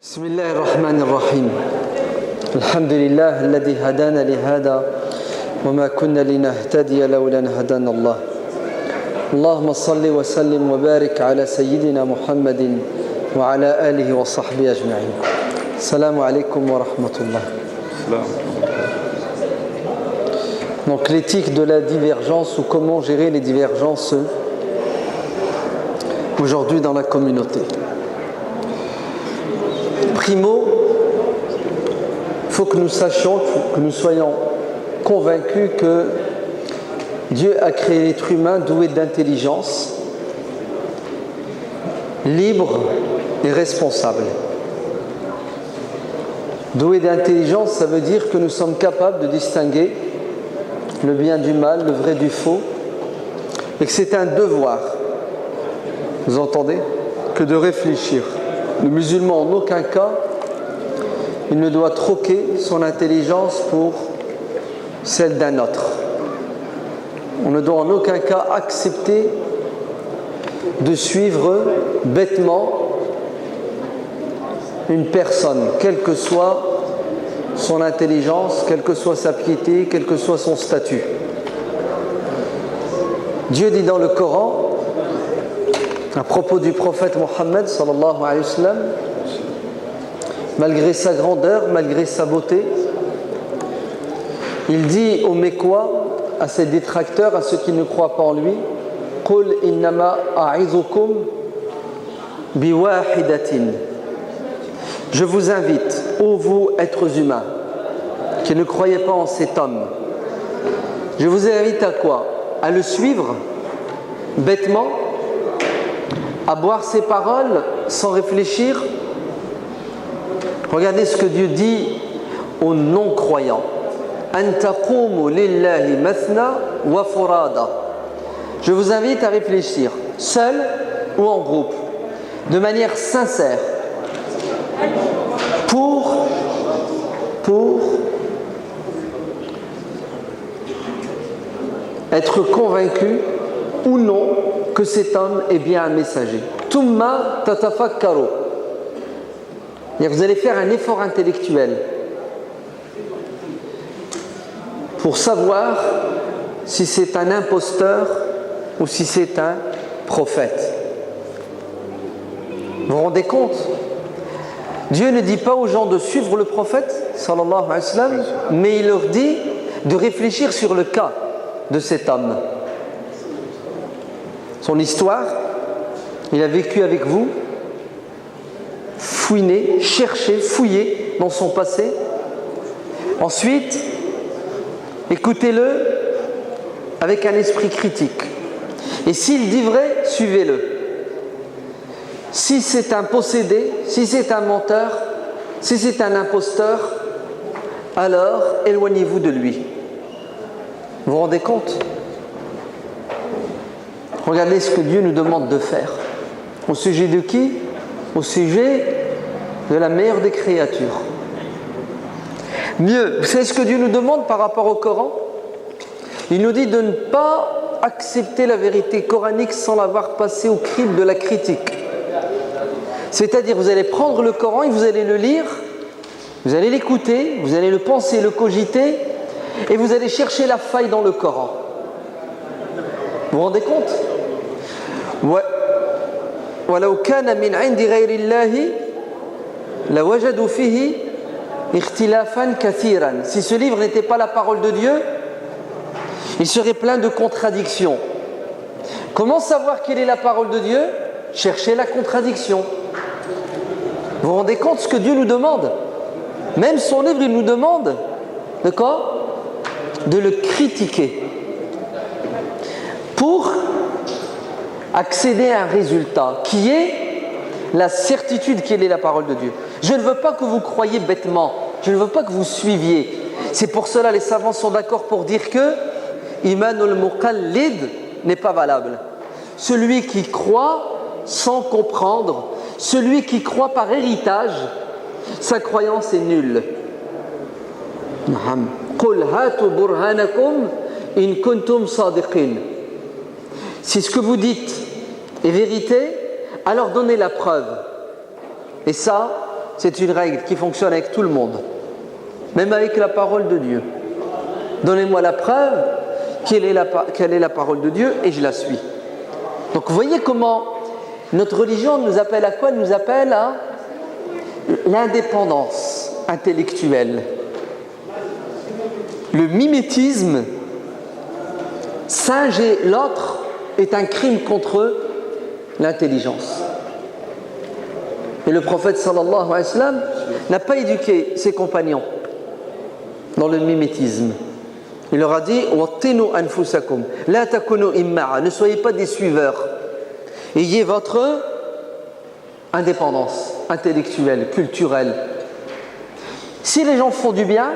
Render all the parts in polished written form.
بسم الله الرحمن الرحيم الحمد لله الذي هدانا لهذا وما كنا لنهتدي لولا أن هدانا الله اللهم صل وسلم وبارك على سيدنا محمد وعلى آله وصحبه أجمعين السلام عليكم ورحمة الله. Donc l'éthique de la divergence ou comment gérer les divergences aujourd'hui dans la communauté. Primo, il faut que nous sachions, que nous soyons convaincus que Dieu a créé l'être humain doué d'intelligence, libre et responsable. Doué d'intelligence, ça veut dire que nous sommes capables de distinguer le bien du mal, le vrai du faux, et que c'est un devoir, vous entendez, que de réfléchir. Le musulman, en aucun cas, il ne doit troquer son intelligence pour celle d'un autre. On ne doit en aucun cas accepter de suivre bêtement une personne, quelle que soit son intelligence, quelle que soit sa piété, quel que soit son statut. Dieu dit dans le Coran, à propos du prophète Mohammed sallallahu alayhi wa sallam, malgré sa grandeur, malgré sa beauté, il dit aux Mécois, à ses détracteurs, à ceux qui ne croient pas en lui, Qul innama a'izukum biwahidatin. Je vous invite, ô vous êtres humains, qui ne croyez pas en cet homme, je vous invite à quoi? À le suivre bêtement, à boire ses paroles sans réfléchir. Regardez ce que Dieu dit aux non-croyants. An taqumu lillahi mathna wa furada. Je vous invite à réfléchir, seul ou en groupe, de manière sincère, pour être convaincu ou non que cet homme est bien un messager. Thumma tatafakkaru. Vous allez faire un effort intellectuel pour savoir si c'est un imposteur ou si c'est un prophète. Vous vous rendez compte? Dieu ne dit pas aux gens de suivre le prophète sallallahu alayhi wa sallam, mais il leur dit de réfléchir sur le cas de cet homme. Son histoire, il a vécu avec vous, fouiné, cherché, fouillé dans son passé. Ensuite, écoutez-le avec un esprit critique. Et s'il dit vrai, suivez-le. Si c'est un possédé, si c'est un menteur, si c'est un imposteur, alors éloignez-vous de lui. Vous vous rendez compte? Regardez ce que Dieu nous demande de faire. Au sujet de qui? Au sujet de la meilleure des créatures. Mieux, vous savez ce que Dieu nous demande par rapport au Coran? Il nous dit de ne pas accepter la vérité coranique sans l'avoir passée au crible de la critique. C'est-à-dire, vous allez prendre le Coran et vous allez le lire, vous allez l'écouter, vous allez le penser, le cogiter, et vous allez chercher la faille dans le Coran. Vous vous rendez compte? وَلَوْ كَانَ مِنْ عِنْدِ غَيْرِ اللَّهِ لَوَجَدُوا فِيهِ اخْتِلَافًا كَثِيرًا. Si ce livre n'était pas la parole de Dieu, il serait plein de contradictions. Comment savoir quelle est la parole de Dieu? Chercher la contradiction. Vous vous rendez compte ce que Dieu nous demande? Même son livre, il nous demande de quoi? De le critiquer. Pour accéder à un résultat qui est la certitude qu'elle est la parole de Dieu. Je ne veux pas que vous croyiez bêtement, je ne veux pas que vous suiviez. C'est pour cela les savants sont d'accord pour dire que imanul muqallid n'est pas valable. Celui qui croit sans comprendre, celui qui croit par héritage, sa croyance est nulle. Qul hatu burhanakum in kuntum sadiqin. Si ce que vous dites est vérité, alors donnez la preuve. Et ça, c'est une règle qui fonctionne avec tout le monde, même avec la parole de Dieu. Donnez-moi la preuve quelle est la parole de Dieu et je la suis. Donc vous voyez comment notre religion nous appelle à quoi? Elle nous appelle à l'indépendance intellectuelle. Le mimétisme, singer l'autre, est un crime contre l'intelligence. Et le prophète sallallahu alayhi wa sallam n'a pas éduqué ses compagnons dans le mimétisme. Il leur a dit « Wattinu anfusakum, la takunu imma'a » ne soyez pas des suiveurs. Ayez votre indépendance intellectuelle, culturelle. Si les gens font du bien,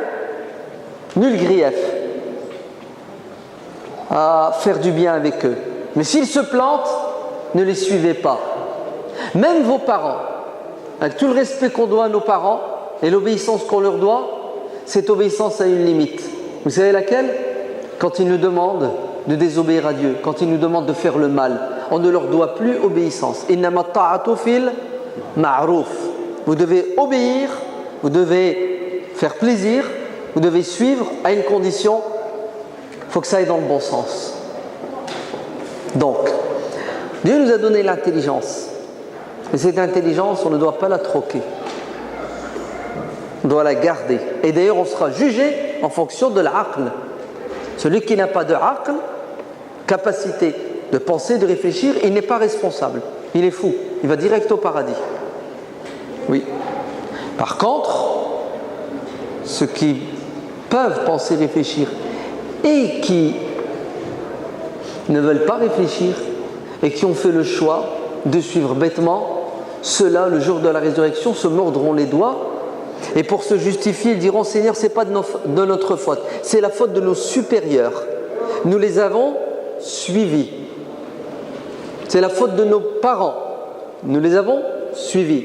nul grief à faire du bien avec eux. Mais s'ils se plantent, ne les suivez pas. Même vos parents, avec tout le respect qu'on doit à nos parents et l'obéissance qu'on leur doit, cette obéissance a une limite. Vous savez laquelle? Quand ils nous demandent de désobéir à Dieu, quand ils nous demandent de faire le mal, on ne leur doit plus obéissance. Innama ta'atu fil ma'ruf. Vous devez obéir, vous devez faire plaisir, vous devez suivre à une condition, il faut que ça aille dans le bon sens. Donc, Dieu nous a donné l'intelligence. Et cette intelligence, on ne doit pas la troquer. On doit la garder. Et d'ailleurs, on sera jugé en fonction de l'aql. Celui qui n'a pas de aql, capacité de penser, de réfléchir, il n'est pas responsable. Il est fou. Il va direct au paradis. Oui. Par contre, ceux qui peuvent penser, réfléchir et qui ne veulent pas réfléchir et qui ont fait le choix de suivre bêtement, ceux-là, le jour de la résurrection, se mordront les doigts et pour se justifier, ils diront « Seigneur, ce n'est pas de notre faute, c'est la faute de nos supérieurs. Nous les avons suivis. C'est la faute de nos parents. Nous les avons suivis. »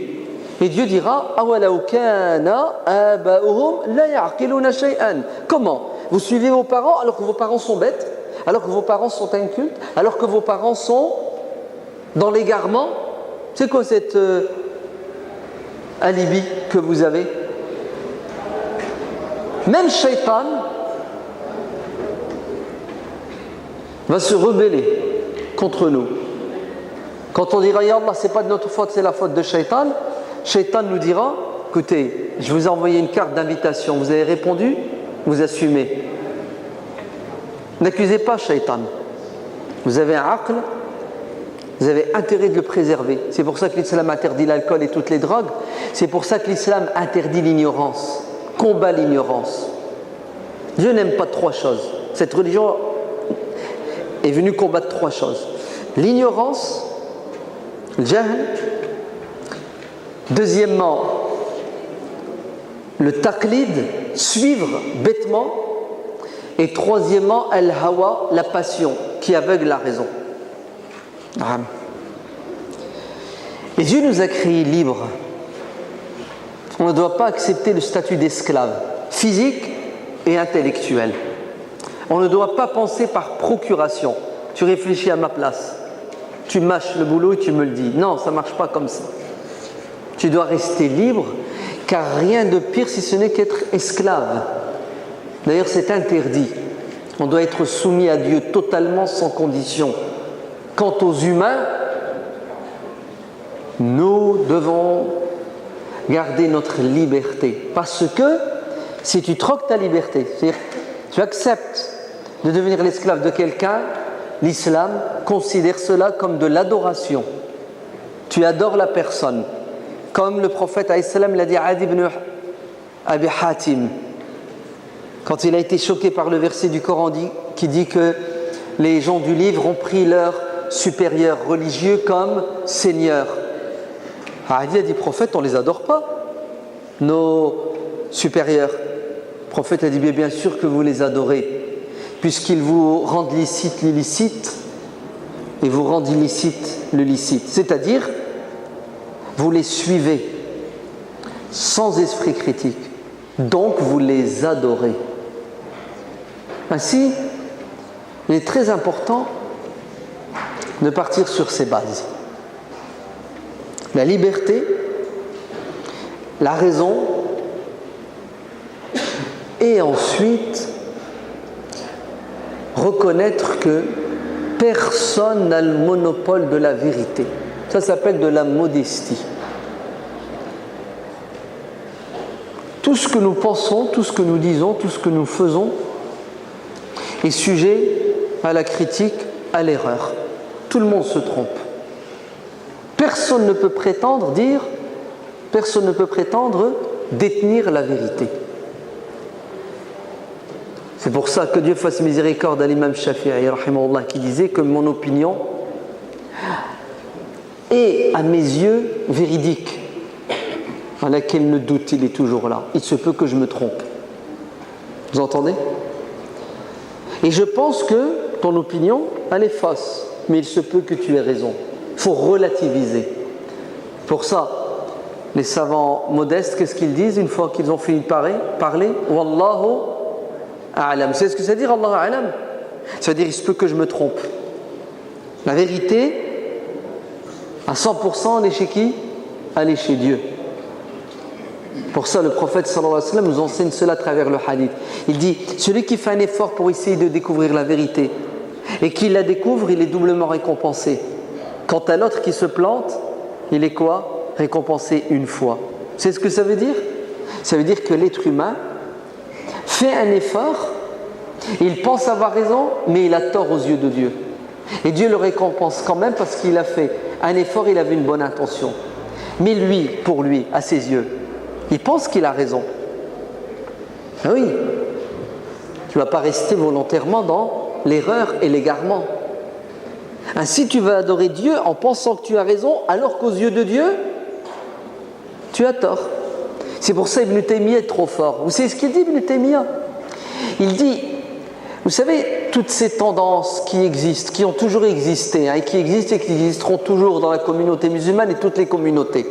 Et Dieu dira « Awalaw kana aba'uhum la ya'qiluna shay'an » Comment? Vous suivez vos parents alors que vos parents sont bêtes, alors que vos parents sont incultes, alors que vos parents sont dans l'égarement. C'est quoi cette alibi que vous avez? Même Shaitan va se rebeller contre nous. Quand on dira « Ya Allah, c'est pas de notre faute, c'est la faute de Shaitan », Shaitan nous dira « Écoutez, je vous ai envoyé une carte d'invitation, vous avez répondu, vous assumez. N'accusez pas Shaitan. Vous avez un aql, vous avez intérêt de le préserver. C'est pour ça que l'islam interdit l'alcool et toutes les drogues. C'est pour ça que l'islam interdit l'ignorance, combat l'ignorance. Dieu n'aime pas trois choses. Cette religion est venue combattre trois choses. L'ignorance, le jahl. Deuxièmement, le taqlid, suivre bêtement. Et troisièmement, al-hawa, la passion, qui aveugle la raison. Et Dieu nous a créés libres. On ne doit pas accepter le statut d'esclave, physique et intellectuel. On ne doit pas penser par procuration. Tu réfléchis à ma place. Tu mâches le boulot et tu me le dis. Non, ça ne marche pas comme ça. Tu dois rester libre, car rien de pire si ce n'est qu'être esclave. D'ailleurs, c'est interdit. On doit être soumis à Dieu totalement, sans condition. Quant aux humains, nous devons garder notre liberté. Parce que si tu troques ta liberté, c'est-à-dire tu acceptes de devenir l'esclave de quelqu'un, l'islam considère cela comme de l'adoration. Tu adores la personne. Comme le prophète alayhi salam l'a dit à Adi ibn Abi Hatim, quand il a été choqué par le verset du Coran qui dit que les gens du livre ont pris leur supérieur religieux comme seigneur. Adi a dit, prophète, on ne les adore pas, nos supérieurs. Le prophète a dit, bien sûr que vous les adorez, puisqu'ils vous rendent licite l'illicite et vous rendent illicite le licite. C'est-à-dire, vous les suivez sans esprit critique, donc vous les adorez. Ainsi, il est très important de partir sur ces bases. La liberté la raison, et ensuite reconnaître que personne n'a le monopole de la vérité. Ça s'appelle de la modestie. Tout ce que nous pensons, tout ce que nous disons, tout ce que nous faisons est sujet à la critique, à l'erreur. Tout le monde se trompe. Personne ne peut prétendre détenir la vérité. C'est pour ça que Dieu fasse miséricorde à l'imam Shafi'i, rahimahullah, qui disait que mon opinion est, à mes yeux, véridique, à laquelle le doute, il est toujours là. Il se peut que je me trompe. Vous entendez? Et je pense que ton opinion, elle est fausse, mais il se peut que tu aies raison. Il faut relativiser. Pour ça, les savants modestes, qu'est-ce qu'ils disent une fois qu'ils ont fini de parler? Wallahu a'lam. Vous savez ce que ça veut dire, Allahu a'lam? Ça veut dire il se peut que je me trompe. La vérité, à 100%, elle est chez qui? Elle est chez Dieu. Pour ça, le prophète sallallahu alayhi wa sallam nous enseigne cela à travers le hadith. Il dit, celui qui fait un effort pour essayer de découvrir la vérité et qui la découvre, il est doublement récompensé. Quant à l'autre qui se plante, il est quoi? Récompensé une fois. C'est ce que ça veut dire? Ça veut dire que l'être humain fait un effort, il pense avoir raison, mais il a tort aux yeux de Dieu. Et Dieu le récompense quand même parce qu'il a fait un effort, il avait une bonne intention. Mais lui, pour lui, à ses yeux, il pense qu'il a raison. Ah oui, tu ne vas pas rester volontairement dans l'erreur et l'égarement. Ainsi, tu vas adorer Dieu en pensant que tu as raison, alors qu'aux yeux de Dieu, tu as tort. C'est pour ça Ibn Taymiyyah est trop fort. Vous savez ce qu'il dit, Ibn Taymiyyah? Il dit, vous savez, toutes ces tendances qui existent, qui ont toujours existé, et qui existent et qui existeront toujours dans la communauté musulmane et toutes les communautés.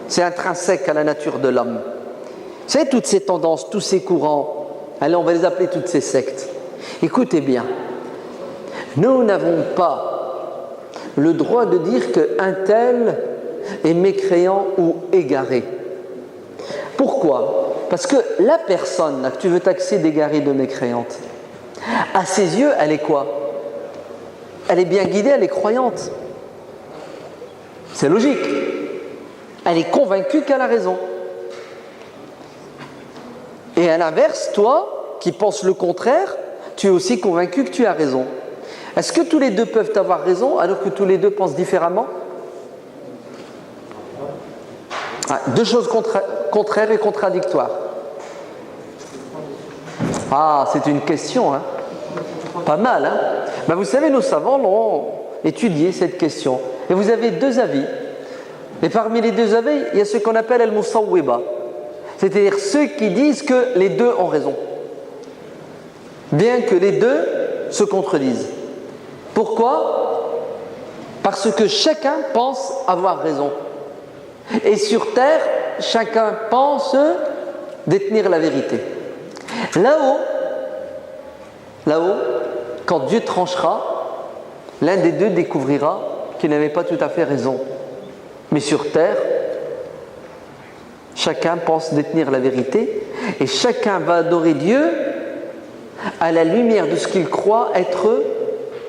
C'est intrinsèque à la nature de l'homme. Vous savez, toutes ces tendances, tous ces courants, allez, on va les appeler toutes ces sectes. Écoutez bien, nous n'avons pas le droit de dire qu'un tel est mécréant ou égaré. Pourquoi? Parce que la personne là, que tu veux taxer d'égarée, de mécréante, à ses yeux, elle est quoi? Elle est bien guidée, elle est croyante. C'est logique. Elle est convaincue qu'elle a raison. Et à l'inverse, toi, qui penses le contraire, tu es aussi convaincu que tu as raison. Est-ce que tous les deux peuvent avoir raison alors que tous les deux pensent différemment? Deux choses contraires et contradictoires. Ah, c'est une question, hein? Pas mal, hein? Ben, vous savez, nos savants l'ont étudié, cette question. Et vous avez deux avis. Et parmi les deux avis, il y a ce qu'on appelle al-musawwiba. C'est-à-dire ceux qui disent que les deux ont raison. Bien que les deux se contredisent. Pourquoi? Parce que chacun pense avoir raison. Et sur terre, chacun pense détenir la vérité. Là-haut, quand Dieu tranchera, l'un des deux découvrira qu'il n'avait pas tout à fait raison. Mais sur terre, chacun pense détenir la vérité et chacun va adorer Dieu à la lumière de ce qu'il croit être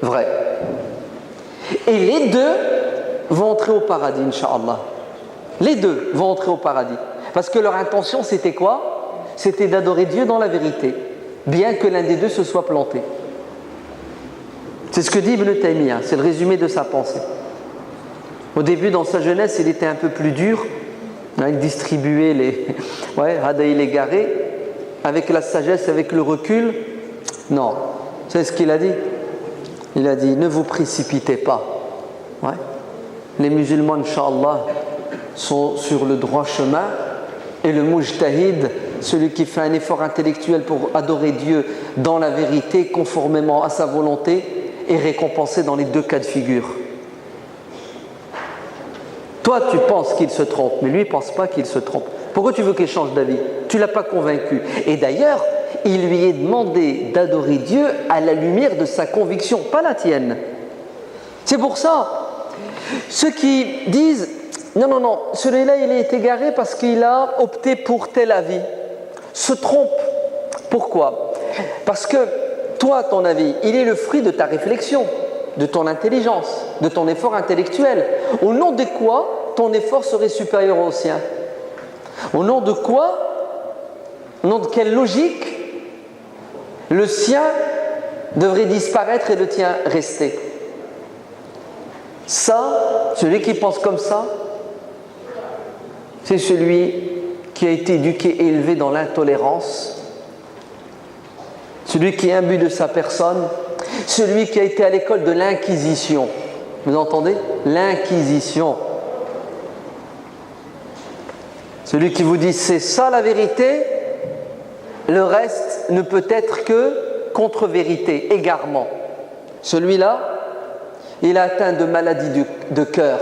vrai. Et les deux vont entrer au paradis, Inch'Allah. Les deux vont entrer au paradis. Parce que leur intention, c'était quoi? C'était d'adorer Dieu dans la vérité, bien que l'un des deux se soit planté. C'est ce que dit Ibn Taymiyyah, c'est le résumé de sa pensée. Au début, dans sa jeunesse, il était un peu plus dur. Il distribuait les hadaï les garés. Avec la sagesse, avec le recul. Non. C'est ce qu'il a dit. Il a dit, ne vous précipitez pas. Ouais. Les musulmans, Inch'Allah, sont sur le droit chemin. Et le mujtahid, celui qui fait un effort intellectuel pour adorer Dieu dans la vérité, conformément à sa volonté, est récompensé dans les deux cas de figure. Toi, tu penses qu'il se trompe, mais lui, il ne pense pas qu'il se trompe. Pourquoi tu veux qu'il change d'avis? Tu ne l'as pas convaincu. Et d'ailleurs, il lui est demandé d'adorer Dieu à la lumière de sa conviction, pas la tienne. C'est pour ça, ceux qui disent « Non, non, non, celui-là il est égaré parce qu'il a opté pour tel avis. Se trompe. Pourquoi? Parce que toi, ton avis, il est le fruit de ta réflexion, de ton intelligence, de ton effort intellectuel. Au nom de quoi ton effort serait supérieur au sien? Au nom de quoi? Au nom de quelle logique le sien devrait disparaître et le tien rester? Ça, celui qui pense comme ça, c'est celui qui a été éduqué et élevé dans l'intolérance, celui qui est imbu de sa personne, celui qui a été à l'école de l'Inquisition. Vous entendez? L'Inquisition. Celui qui vous dit c'est ça la vérité, le reste ne peut être que contre-vérité, égarement. Celui-là, il a atteint de maladies de cœur.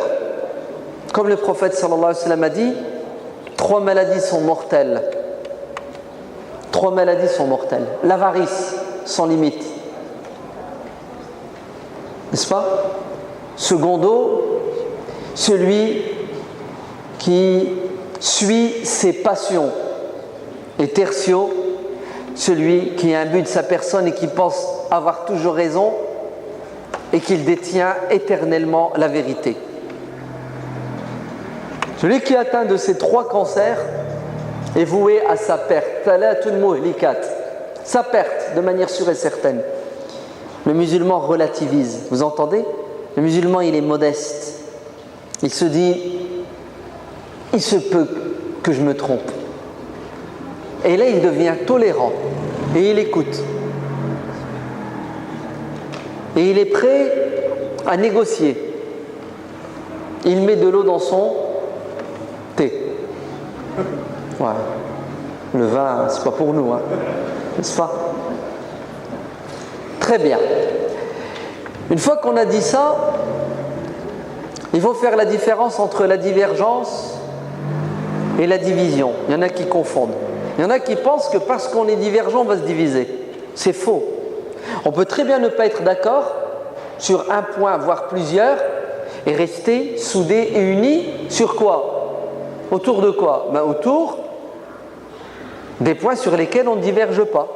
Comme le prophète sallallahu alayhi wa sallam a dit, 3 maladies sont mortelles. 3 maladies sont mortelles. L'avarice, sans limite. N'est-ce pas? Secondo, celui qui suit ses passions. Et tertio, celui qui est imbu de sa personne et qui pense avoir toujours raison et qu'il détient éternellement la vérité. Celui qui est atteint de ces 3 cancers est voué à sa perte. Sa perte, de manière sûre et certaine. Le musulman relativise. Vous entendez? Le musulman, il est modeste. Il se dit, il se peut que je me trompe. Et là, il devient tolérant. Et il écoute. Et il est prêt à négocier. Il met de l'eau dans son thé. Ouais. Le vin, c'est pas pour nous, hein. N'est-ce pas? Très bien. Une fois qu'on a dit ça, il faut faire la différence entre la divergence et la division. Il y en a qui confondent. Il y en a qui pensent que parce qu'on est divergent, on va se diviser. C'est faux. On peut très bien ne pas être d'accord sur un point, voire plusieurs, et rester soudés et unis sur quoi? Autour de quoi? Autour des points sur lesquels on ne diverge pas.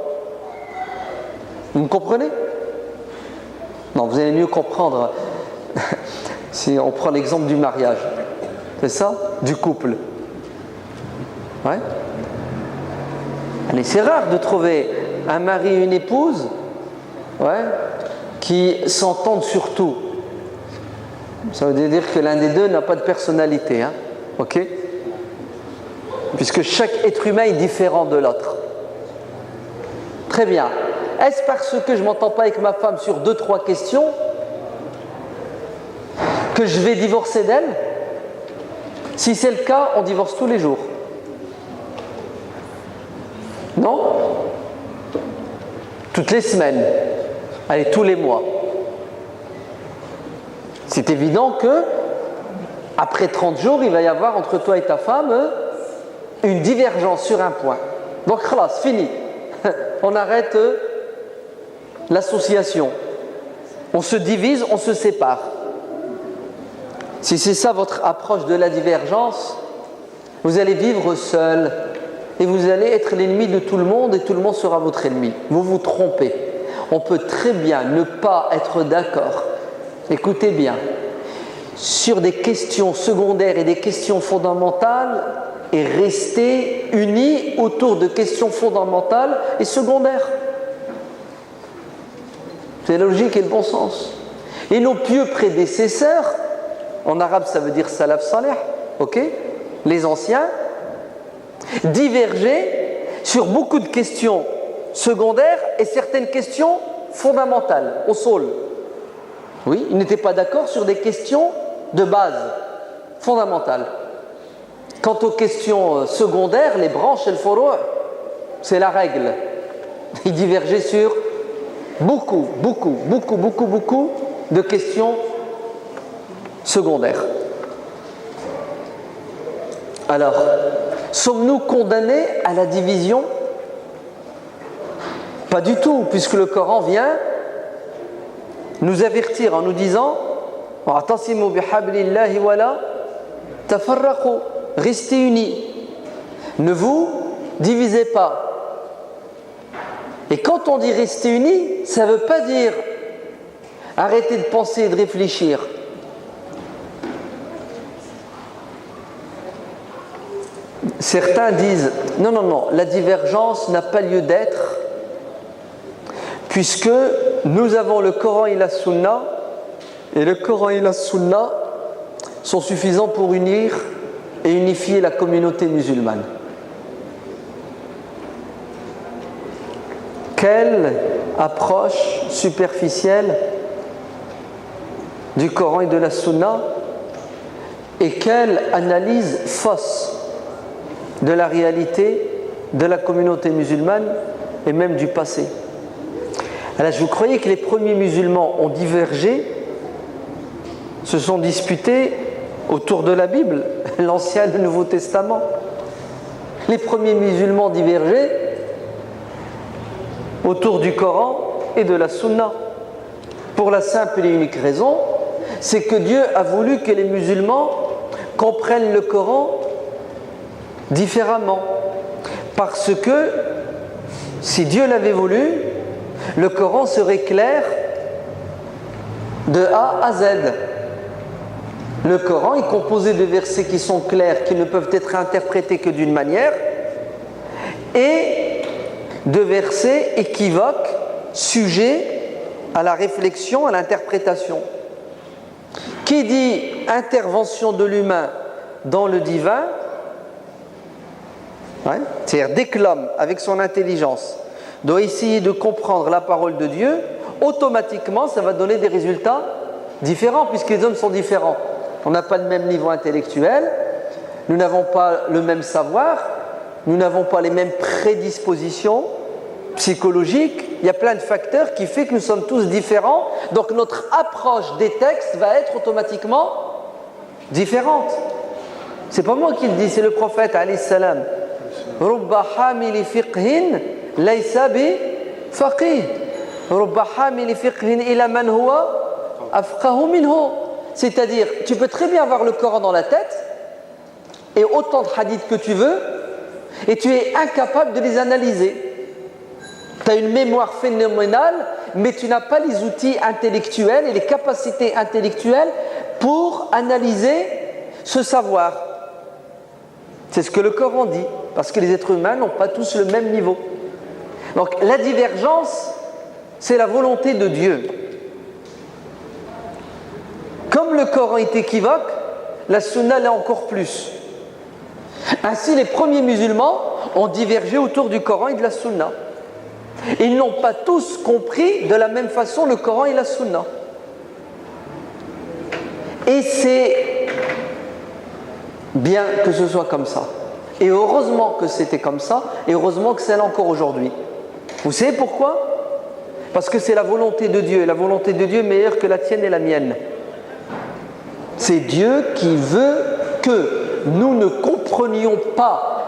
Vous me comprenez? Non, vous allez mieux comprendre si on prend l'exemple du mariage. C'est ça? Du couple. Ouais. Allez, c'est rare de trouver un mari et une épouse, ouais, qui s'entendent sur tout. Ça veut dire que l'un des deux n'a pas de personnalité, hein, ok? Puisque chaque être humain est différent de l'autre. Très bien. Est-ce parce que je ne m'entends pas avec ma femme sur 2-3 questions que je vais divorcer d'elle? Si c'est le cas, on divorce tous les jours. Non? Toutes les semaines. Allez, tous les mois. C'est évident que après 30 jours, il va y avoir entre toi et ta femme une divergence sur un point. Donc, khalas, fini. On arrête l'association. On se divise, on se sépare. Si c'est ça votre approche de la divergence, vous allez vivre seul et vous allez être l'ennemi de tout le monde et tout le monde sera votre ennemi. Vous vous trompez. On peut très bien ne pas être d'accord. Écoutez bien. Sur des questions secondaires et des questions fondamentales et rester unis autour de questions fondamentales et secondaires. C'est la logique et le bon sens. Et nos pieux prédécesseurs, en arabe ça veut dire salaf salih, ok, les anciens, divergeaient sur beaucoup de questions secondaires et certaines questions fondamentales, au sol. Oui, ils n'étaient pas d'accord sur des questions de base, fondamentales. Quant aux questions secondaires, les branches et le furu', c'est la règle. Ils divergeaient sur beaucoup de questions secondaires. Alors, sommes-nous condamnés à la division? Pas du tout, puisque le Coran vient nous avertir en nous disant « Wa'tasimu bihablillahi wala tafarraqu, restez unis. Ne vous divisez pas. Et quand on dit rester unis, ça ne veut pas dire arrêter de penser et de réfléchir. Certains disent non, la divergence n'a pas lieu d'être puisque nous avons le Coran et la Sunna et le Coran et la Sunna sont suffisants pour unir et unifier la communauté musulmane. Quelle approche superficielle du Coran et de la Sunna et quelle analyse fausse de la réalité de la communauté musulmane et même du passé. Alors je vous croyais que les premiers musulmans ont divergé, se sont disputés autour de la Bible, l'Ancien et le Nouveau Testament. Les premiers musulmans divergeaient autour du Coran et de la Sunna. Pour la simple et unique raison, c'est que Dieu a voulu que les musulmans comprennent le Coran différemment. Parce que si Dieu l'avait voulu, le Coran serait clair de A à Z. Le Coran est composé de versets qui sont clairs, qui ne peuvent être interprétés que d'une manière, et de versets équivoques, sujets à la réflexion, à l'interprétation. Qui dit intervention de l'humain dans le divin, c'est-à-dire dès que l'homme, avec son intelligence, doit essayer de comprendre la parole de Dieu, automatiquement ça va donner des résultats différents, puisque les hommes sont différents. On n'a pas le même niveau intellectuel, nous n'avons pas le même savoir, nous n'avons pas les mêmes prédispositions psychologiques. Il y a plein de facteurs qui font que nous sommes tous différents, donc notre approche des textes va être automatiquement différente. C'est pas moi qui le dis, c'est le prophète alayhi salam. Rubba hamili fiqhin laysa bi faqih. Rubba hamili fiqhin ila man huwa afqahu minhu. C'est-à-dire, tu peux très bien avoir le Coran dans la tête et autant de hadiths que tu veux, et tu es incapable de les analyser. Tu as une mémoire phénoménale, mais tu n'as pas les outils intellectuels et les capacités intellectuelles pour analyser ce savoir. C'est ce que le Coran dit, parce que les êtres humains n'ont pas tous le même niveau. Donc la divergence, c'est la volonté de Dieu. Comme le Coran est équivoque, la Sunna l'est encore plus. Ainsi, les premiers musulmans ont divergé autour du Coran et de la Sunna. Ils n'ont pas tous compris de la même façon le Coran et la Sunna. Et c'est bien que ce soit comme ça. Et heureusement que c'était comme ça, et heureusement que c'est là encore aujourd'hui. Vous savez pourquoi ? Parce que c'est la volonté de Dieu, et la volonté de Dieu est meilleure que la tienne et la mienne. C'est Dieu qui veut que nous ne comprenions pas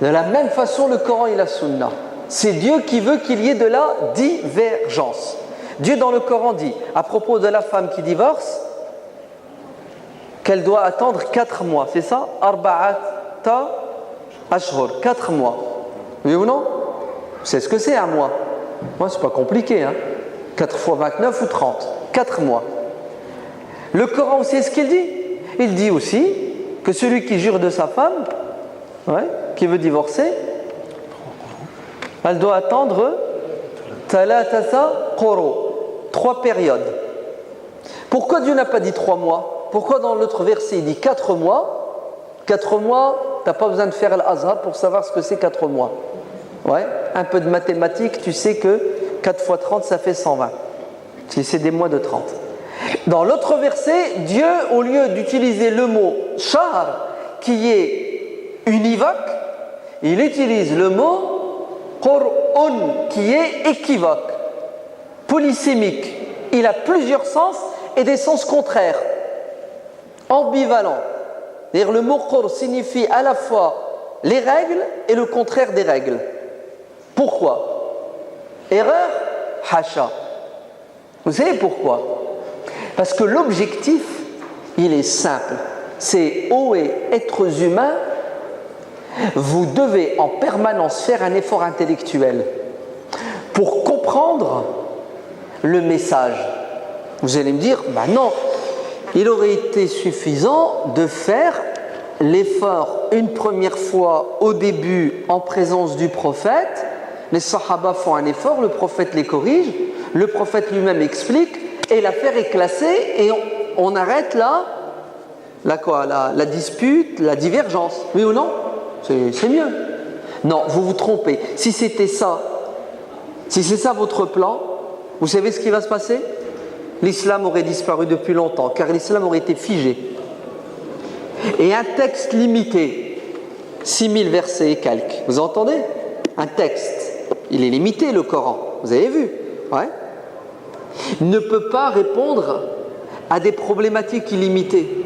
de la même façon le Coran et la Sunna. C'est Dieu qui veut qu'il y ait de la divergence. Dieu dans le Coran dit, à propos de la femme qui divorce, qu'elle doit attendre 4 mois, c'est ça ? Arba'ata ashhur, 4 mois. Oui ou non ? C'est ce que c'est un mois. Moi, c'est pas compliqué, hein ? 4 fois 29 ou 30, 4 mois. Le Coran aussi, c'est ce qu'il dit. Il dit aussi que celui qui jure de sa femme, qui veut divorcer, elle doit attendre talatata quru, 3 périodes. Pourquoi Dieu n'a pas dit 3 mois ? Pourquoi dans l'autre verset il dit 4 mois ? 4 mois, tu n'as pas besoin de faire l'Azhar pour savoir ce que c'est 4 mois. Un peu de mathématiques, tu sais que 4 fois 30, ça fait 120. Si c'est des mois de 30. Dans l'autre verset, Dieu, au lieu d'utiliser le mot « shahr » qui est univoque, il utilise le mot « qur'un » qui est équivoque, polysémique. Il a plusieurs sens et des sens contraires, ambivalents. C'est-à-dire le mot « qur » signifie à la fois les règles et le contraire des règles. Pourquoi ? Erreur ? Hasha. Vous savez pourquoi ? Parce que l'objectif, il est simple. c'est ô êtres humains, vous devez en permanence faire un effort intellectuel pour comprendre le message. Vous allez me dire, non, il aurait été suffisant de faire l'effort une première fois au début en présence du prophète. Les sahaba font un effort, le prophète les corrige, le prophète lui-même explique et l'affaire est classée et on arrête là, la dispute, la divergence. Oui ou non? C'est mieux. Non, vous vous trompez. Si c'était ça, si c'est ça votre plan, vous savez ce qui va se passer? L'islam aurait disparu depuis longtemps, car l'islam aurait été figé. Et un texte limité, 6000 versets et quelques, vous entendez? Un texte, il est limité le Coran, vous avez vu? Ouais. Ne peut pas répondre à des problématiques illimitées.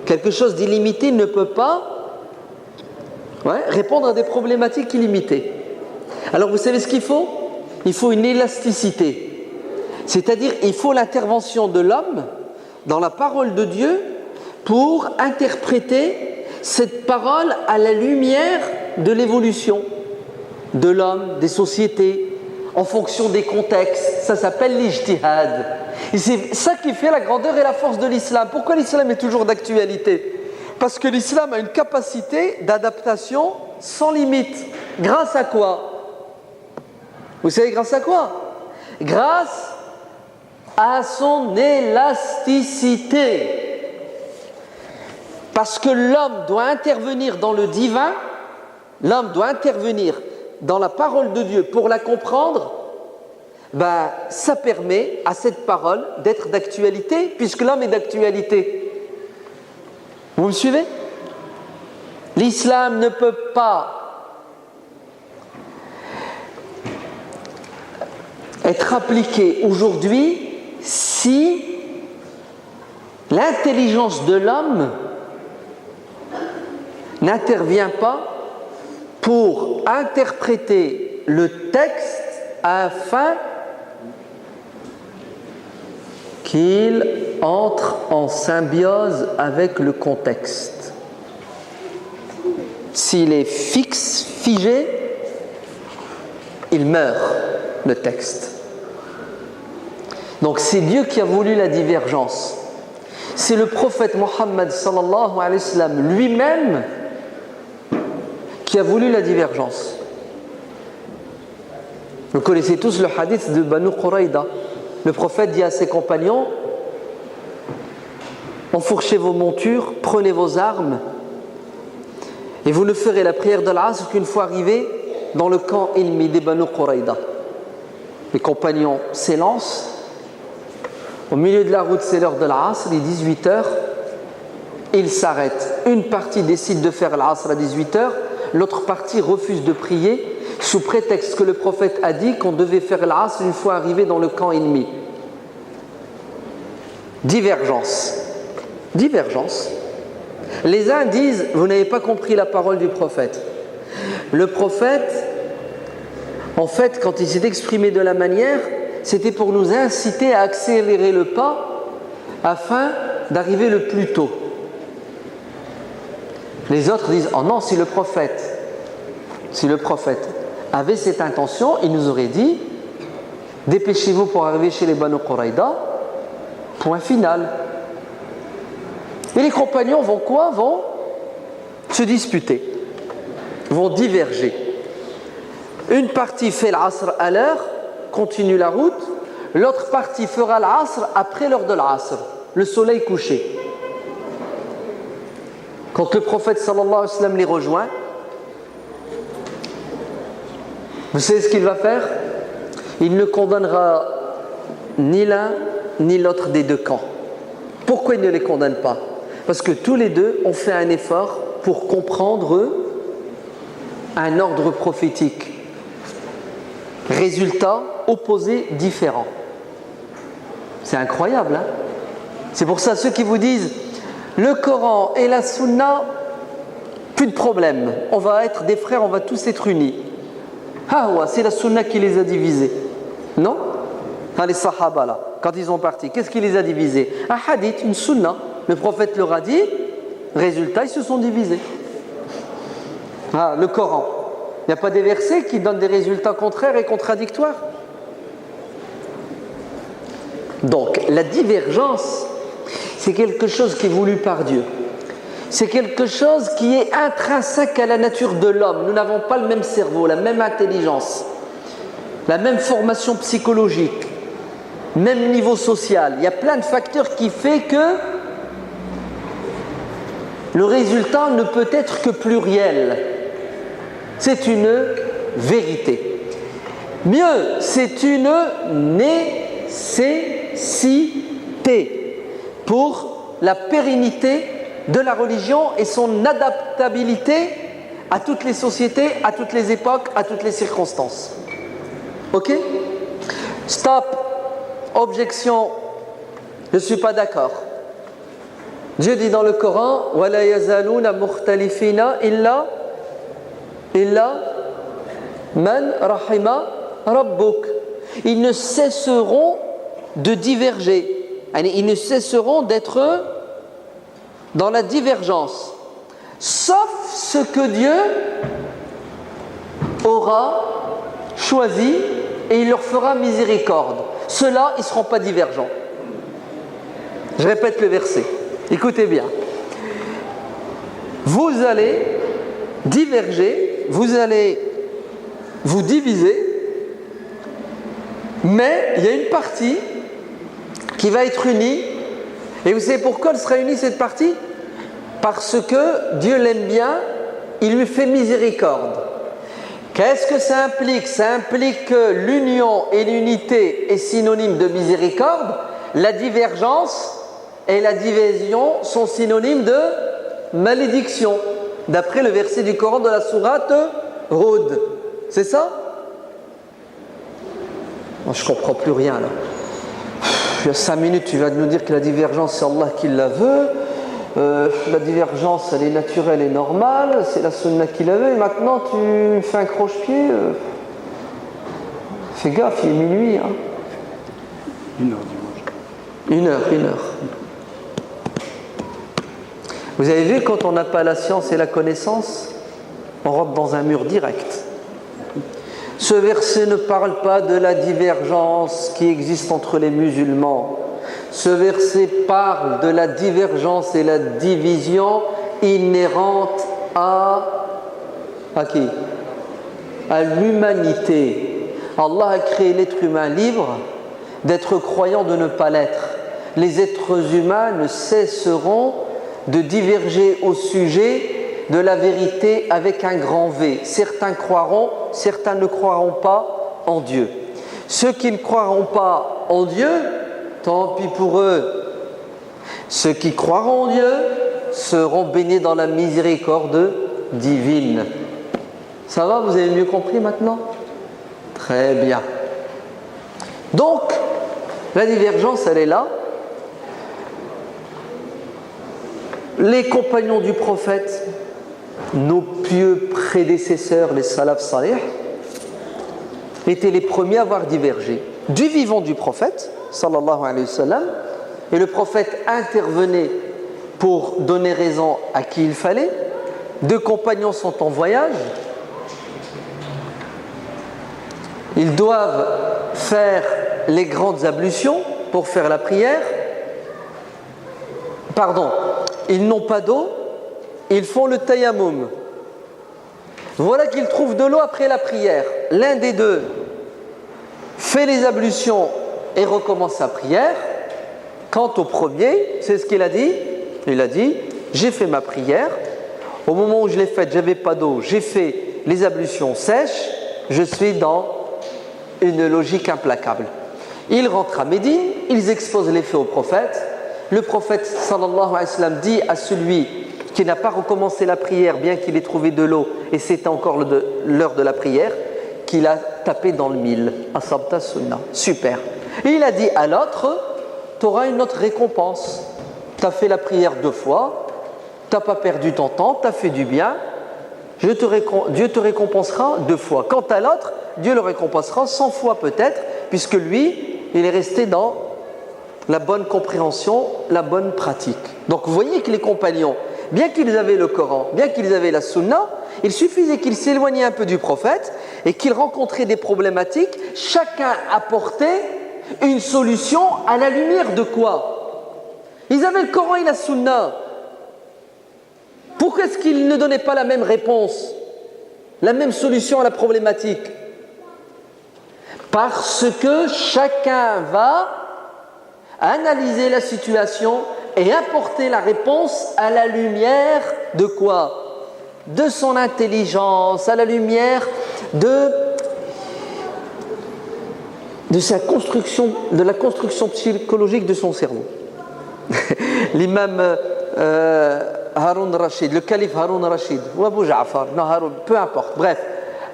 Quelque chose d'illimité ne peut pas répondre à des problématiques illimitées. Alors vous savez ce qu'il faut? Il faut une élasticité. C'est-à-dire, il faut l'intervention de l'homme dans la parole de Dieu pour interpréter cette parole à la lumière de l'évolution de l'homme, des sociétés, en fonction des contextes. Ça s'appelle l'ijtihad. Et c'est ça qui fait la grandeur et la force de l'islam. Pourquoi l'islam est toujours d'actualité? Parce que l'islam a une capacité d'adaptation sans limite. Grâce à quoi? Vous savez grâce à quoi? Grâce à son élasticité. Parce que l'homme doit intervenir dans le divin, l'homme doit intervenir dans la parole de Dieu pour la comprendre, ça permet à cette parole d'être d'actualité, puisque l'homme est d'actualité. Vous me suivez? L'islam ne peut pas être appliqué aujourd'hui si l'intelligence de l'homme n'intervient pas pour interpréter le texte afin qu'il entre en symbiose avec le contexte. S'il est fixe, figé, il meurt, le texte. Donc c'est Dieu qui a voulu la divergence. C'est le prophète Mohammed sallallahu alayhi wa sallam lui-même qui a voulu la divergence. Vous connaissez tous le hadith de Banu Quraïda. Le prophète dit à ses compagnons: enfourchez vos montures, prenez vos armes, et vous ne ferez la prière de l'Asr qu'une fois arrivés dans le camp ennemi des Banu Quraïda. Les compagnons s'élancent. Au milieu de la route, c'est l'heure de l'Asr, il est 18h. Ils s'arrêtent. Une partie décide de faire l'Asr à 18h, l'autre partie refuse de prier sous prétexte que le prophète a dit qu'on devait faire l'Asr une fois arrivé dans le camp ennemi. Divergence. Les uns disent: vous n'avez pas compris la parole du prophète. Le prophète, en fait, quand il s'est exprimé de la manière, c'était pour nous inciter à accélérer le pas afin d'arriver le plus tôt. Les autres disent: oh non, si le prophète avait cette intention, il nous aurait dit: dépêchez-vous pour arriver chez les Banu Quraïda, point final. Et les compagnons vont quoi? Vont se disputer, vont diverger. Une partie fait l'Asr à l'heure, continue la route. L'autre partie fera l'Asr après l'heure de l'Asr, le soleil couché. Quand le prophète sallallahu alayhi wa sallam les rejoint, vous savez ce qu'il va faire? Il ne condamnera ni l'un ni l'autre des deux camps. Pourquoi il ne les condamne pas? Parce que tous les deux ont fait un effort pour comprendre un ordre prophétique. Résultat opposé, différent. C'est incroyable, hein? C'est pour ça, ceux qui vous disent le Coran et la Sunna, plus de problème, on va être des frères, on va tous être unis. Ah ouais, c'est la Sunna qui les a divisés. Non? Enfin, les Sahaba là, quand ils sont partis, qu'est-ce qui les a divisés? Un hadith, une Sunna. Le prophète leur a dit: Résultat, ils se sont divisés. Ah, le Coran. Il n'y a pas des versets qui donnent des résultats contraires et contradictoires. Donc, la divergence, c'est quelque chose qui est voulu par Dieu. C'est quelque chose qui est intrinsèque à la nature de l'homme. Nous n'avons pas le même cerveau, la même intelligence, la même formation psychologique, même niveau social. Il y a plein de facteurs qui font que le résultat ne peut être que pluriel. C'est une vérité. Mieux, c'est une nécessité pour la pérennité de la religion et son adaptabilité à toutes les sociétés, à toutes les époques, à toutes les circonstances. Ok? Stop. Objection. Je ne suis pas d'accord. Dieu dit dans le Coran « وَلَا يَزَالُونَ مُخْتَلِفِينَ إِلَّا مَنْ رَحِمَ رَبُّكَ » Ils ne cesseront de diverger. Ils ne cesseront d'être dans la divergence. Sauf ce que Dieu aura choisi et il leur fera miséricorde. Ceux-là, ils ne seront pas divergents. Je répète le verset. Écoutez bien. Vous allez diverger, vous allez vous diviser, mais il y a une partie qui va être unie. Et vous savez pourquoi elle sera unie, cette partie? Parce que Dieu l'aime bien, il lui fait miséricorde. Qu'est-ce que ça implique? Ça implique que l'union et l'unité est synonyme de miséricorde. La divergence et la division sont synonymes de malédiction, d'après le verset du Coran de la sourate Hud. C'est ça? Je ne comprends plus rien là. Il y a 5 minutes, tu vas nous dire que la divergence, c'est Allah qui la veut. La divergence, elle est naturelle et normale. C'est la sunna qui la veut. Et maintenant, tu fais un croche-pied. Fais gaffe, il est minuit. Hein. 1h dimanche. 1 heure. Vous avez vu, quand on n'a pas la science et la connaissance, on rentre dans un mur direct. Ce verset ne parle pas de la divergence qui existe entre les musulmans. Ce verset parle de la divergence et la division inhérente à qui? À l'humanité. Allah a créé l'être humain libre d'être croyant, de ne pas l'être. Les êtres humains ne cesseront de diverger au sujet de la vérité avec un grand V. Certains croiront, certains ne croiront pas en Dieu. Ceux qui ne croiront pas en Dieu, tant pis pour eux. Ceux qui croiront en Dieu seront baignés dans la miséricorde divine. Ça va, vous avez mieux compris maintenant? Très bien. Donc, la divergence, elle est là. Les compagnons du prophète, nos pieux prédécesseurs, les salaf salih, étaient les premiers à avoir divergé. Du vivant du prophète, sallallahu alayhi wa sallam, et le prophète intervenait pour donner raison à qui il fallait. 2 compagnons sont en voyage. Ils doivent faire les grandes ablutions pour faire la prière. Ils n'ont pas d'eau, ils font le tayammum. Voilà qu'ils trouvent de l'eau après la prière. L'un des deux fait les ablutions et recommence sa prière. Quant au premier, c'est ce qu'il a dit. Il a dit, j'ai fait ma prière. Au moment où je l'ai faite, j'avais pas d'eau. J'ai fait les ablutions sèches. Je suis dans une logique implacable. Ils rentrent à Médine, ils exposent les faits au prophète. Le prophète sallallahu alayhi wa sallam dit à celui qui n'a pas recommencé la prière, bien qu'il ait trouvé de l'eau, et c'était encore l'heure de la prière, qu'il a tapé dans le mille. Asabta sunnah. Super. Et il a dit à l'autre, tu auras une autre récompense. Tu as fait la prière 2 fois, tu n'as pas perdu ton temps, tu as fait du bien, Dieu te récompensera 2 fois. Quant à l'autre, Dieu le récompensera 100 fois peut-être, puisque lui, il est resté dans la bonne compréhension, la bonne pratique. Donc vous voyez que les compagnons, bien qu'ils avaient le Coran, bien qu'ils avaient la Sunna, il suffisait qu'ils s'éloignaient un peu du prophète et qu'ils rencontraient des problématiques, chacun apportait une solution à la lumière de quoi? Ils avaient le Coran et la Sunna. Pourquoi est-ce qu'ils ne donnaient pas la même réponse, la même solution à la problématique? Parce que chacun va analyser la situation et apporter la réponse à la lumière de quoi? De son intelligence, à la lumière de sa construction, de la construction psychologique de son cerveau. L'imam Haroun Rachid, le calife Haroun Rachid, ou Abu Ja'far, non Haroun, peu importe, bref,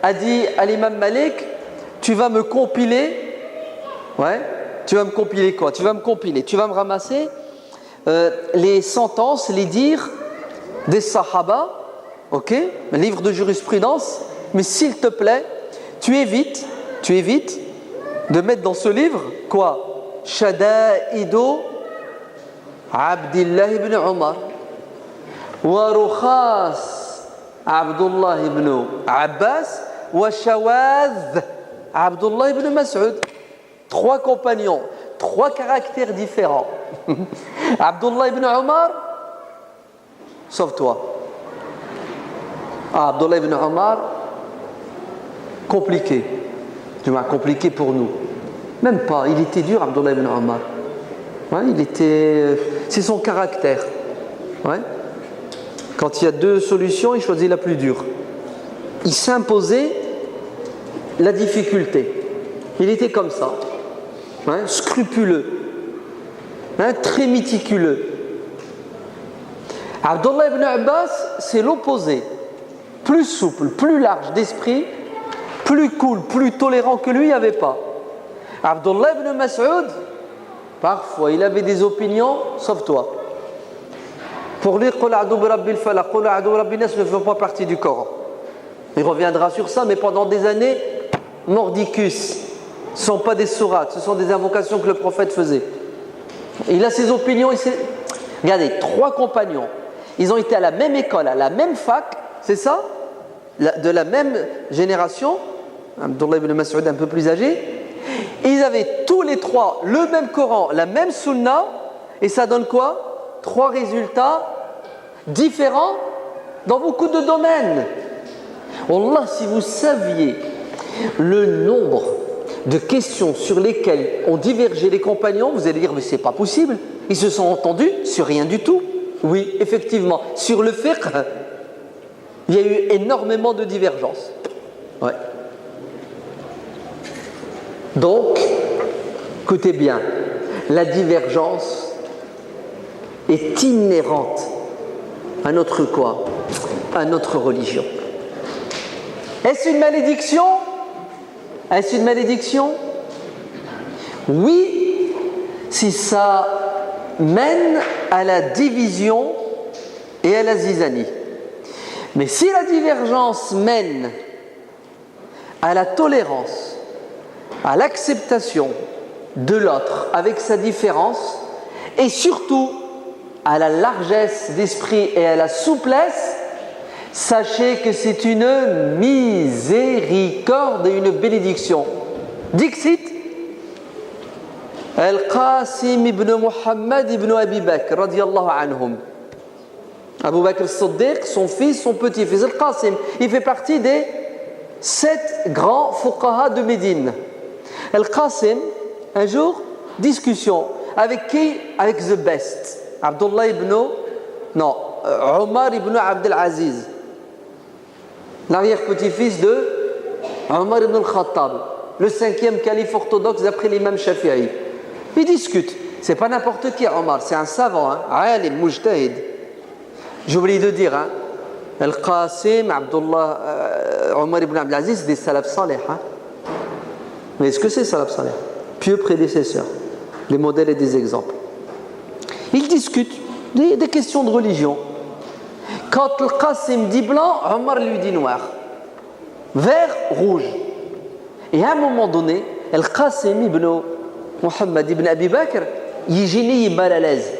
a dit à l'imam Malik, tu vas me compiler, ouais, tu vas me compiler quoi? Tu vas me ramasser les sentences, les dires des Sahaba, ok, un livre de jurisprudence, mais s'il te plaît, tu évites de mettre dans ce livre quoi? Shada'idu Abdullah ibn Umar wa Rukhas Abdullah ibn Abbas wa Shawadh Abdullah ibn Mas'ud. 3 compagnons, 3 caractères différents. Abdullah ibn Umar, sauve-toi. Abdullah ibn Umar, compliqué. Tu m'as compliqué pour nous. Même pas, il était dur, Abdullah ibn Umar. Ouais, c'est son caractère. Ouais. Quand il y a 2 solutions, il choisit la plus dure. Il s'imposait la difficulté. Il était comme ça. Ouais, scrupuleux. Hein, très méticuleux. Abdullah ibn Abbas, c'est l'opposé. Plus souple, plus large d'esprit, plus cool, plus tolérant que lui, il n'y avait pas. Abdullah ibn Mas'ud, parfois, il avait des opinions, sauf toi. Pour lui, Qul a'udhu bi rabbil falaq, Qul a'udhu bi rabbin nas ne fait pas partie du Coran. Il reviendra sur ça, mais pendant des années, mordicus. Ce ne sont pas des sourates, ce sont des invocations que le prophète faisait. Il a ses opinions. Regardez, 3 compagnons. Ils ont été à la même école, à la même fac, c'est ça? De la même génération. Abdullah ibn Mas'ud un peu plus âgé. Ils avaient tous les 3 le même Coran, la même Sunna. Et ça donne quoi? 3 résultats différents dans beaucoup de domaines. Wallah, si vous saviez le nombre de questions sur lesquelles ont divergé les compagnons, vous allez dire mais c'est pas possible, ils se sont entendus sur rien du tout. Oui, effectivement, sur le fiqh, il y a eu énormément de divergences. Ouais. Donc, écoutez bien, la divergence est inhérente à notre quoi? À notre religion. Est-ce une malédiction? Est-ce une malédiction? Oui, si ça mène à la division et à la zizanie. Mais si la divergence mène à la tolérance, à l'acceptation de l'autre avec sa différence, et surtout à la largesse d'esprit et à la souplesse, sachez que c'est une miséricorde et une bénédiction. Dixit Al-Qasim ibn Muhammad ibn Abi Bakr radiyallahu anhum. Abu Bakr as-Siddiq, son fils, son petit-fils Al-Qasim, il fait partie des 7 grands fuqaha de Médine. Al-Qasim, un jour, discussion avec qui? Avec the best, Abdullah ibn Omar ibn Abdel Aziz, l'arrière-petit-fils de Omar ibn al-Khattab, le 5e calife orthodoxe d'après l'imam Shafi'i. Ils discutent. C'est pas n'importe qui, Omar, c'est un savant, alim, mujtahid. J'ai oublié de dire, Al-Qasim, Abdullah, Omar ibn Abdel Aziz, des salaf salih. Mais est-ce que c'est salaf salih? Pieux prédécesseurs, des modèles et des exemples. Ils discutent des questions de religion. Quand Al-Qasim dit blanc, Omar lui dit noir. Vert, rouge. Et à un moment donné, Al-Qasim ibn Muhammad ibn Abi Bakr, il est gêné, il est mal à l'aise.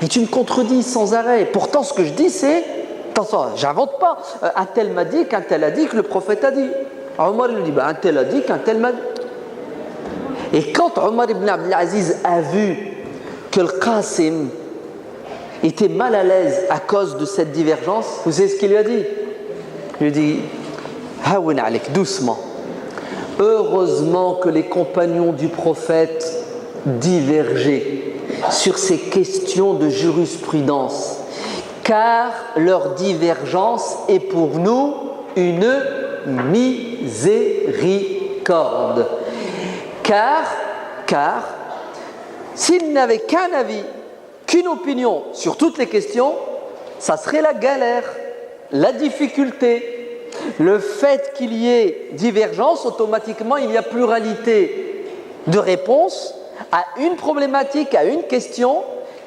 Et tu me contredis sans arrêt. Et pourtant, ce que je dis, c'est... Attention, j'invente pas. Un tel m'a dit qu'un tel a dit que le prophète a dit. Alors Omar lui dit, un tel a dit qu'un tel m'a dit. Et quand Omar ibn Abdelaziz a vu que le Qasim était mal à l'aise à cause de cette divergence, vous savez ce qu'il lui a dit? Il lui dit, Hawin alik, doucement. Heureusement que les compagnons du prophète divergeaient sur ces questions de jurisprudence, car leur divergence est pour nous une miséricorde. Car s'ils n'avaient qu'un avis, qu'une opinion sur toutes les questions, ça serait la galère, la difficulté. Le fait qu'il y ait divergence, automatiquement il y a pluralité de réponses à une problématique, à une question.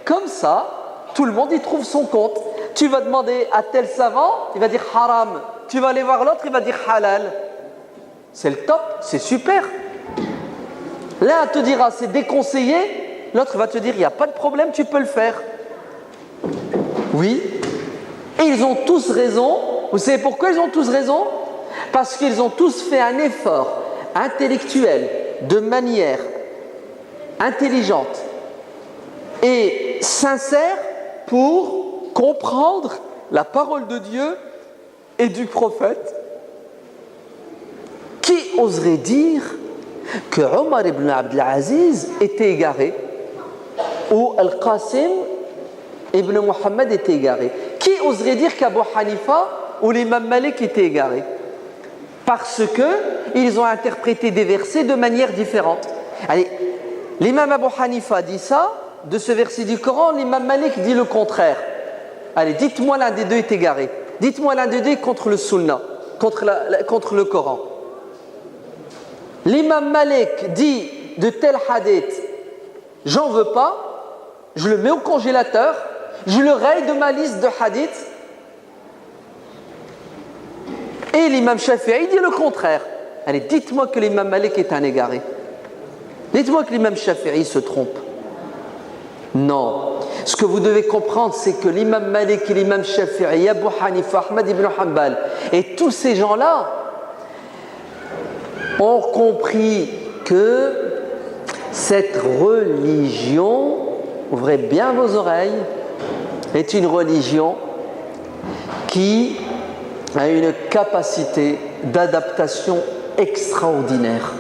Comme ça, tout le monde y trouve son compte. Tu vas demander à tel savant, il va dire haram. Tu vas aller voir l'autre, il va dire halal. C'est le top, c'est super. L'un te dira c'est déconseillé, l'autre va te dire il n'y a pas de problème, tu peux le faire. Oui. Et ils ont tous raison. Vous savez pourquoi ils ont tous raison? Parce qu'ils ont tous fait un effort intellectuel, de manière intelligente et sincère pour comprendre la parole de Dieu et du prophète. Qui oserait dire que Omar ibn Abdelaziz était égaré ou Al-Qasim ibn Muhammad était égaré? Qui oserait dire qu'Abu Hanifa ou l'imam Malik étaient égarés? Parce qu'ils ont interprété des versets de manière différente. Allez, l'imam Abu Hanifa dit ça de ce verset du Coran, l'imam Malik dit le contraire. Allez, dites-moi l'un des deux est égaré. Dites-moi l'un des deux est contre le Sunnah, contre le Coran. L'imam Malik dit de tel hadith, j'en veux pas, je le mets au congélateur, je le raye de ma liste de hadiths. Et l'imam Shafi'i dit le contraire. Allez, dites-moi que l'imam Malik est un égaré. Dites-moi que l'imam Shafi'i se trompe. Non. Ce que vous devez comprendre, c'est que l'imam Malik et l'imam Shafi'i, Abu Hanifa, Ahmad ibn Hanbal et tous ces gens-là ont compris que cette religion, ouvrez bien vos oreilles, est une religion qui a une capacité d'adaptation extraordinaire.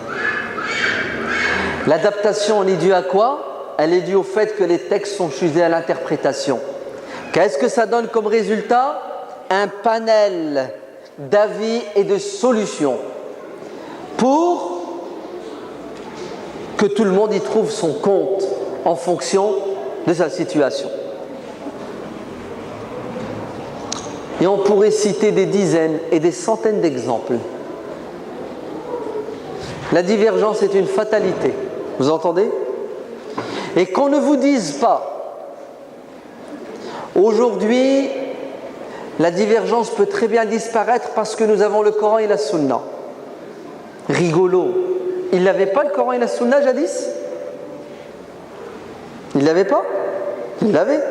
L'adaptation, elle est due à quoi? Elle est due au fait que les textes sont sujets à l'interprétation. Qu'est-ce que ça donne comme résultat? Un panel d'avis et de solutions pour que tout le monde y trouve son compte en fonction de sa situation. Et on pourrait citer des dizaines et des centaines d'exemples. La divergence est une fatalité. Vous entendez? Et qu'on ne vous dise pas, aujourd'hui, la divergence peut très bien disparaître parce que nous avons le Coran et la Sunna. Rigolo. Il n'avait pas le Coran et la Sunna jadis? Il l'avait pas? Il l'avait.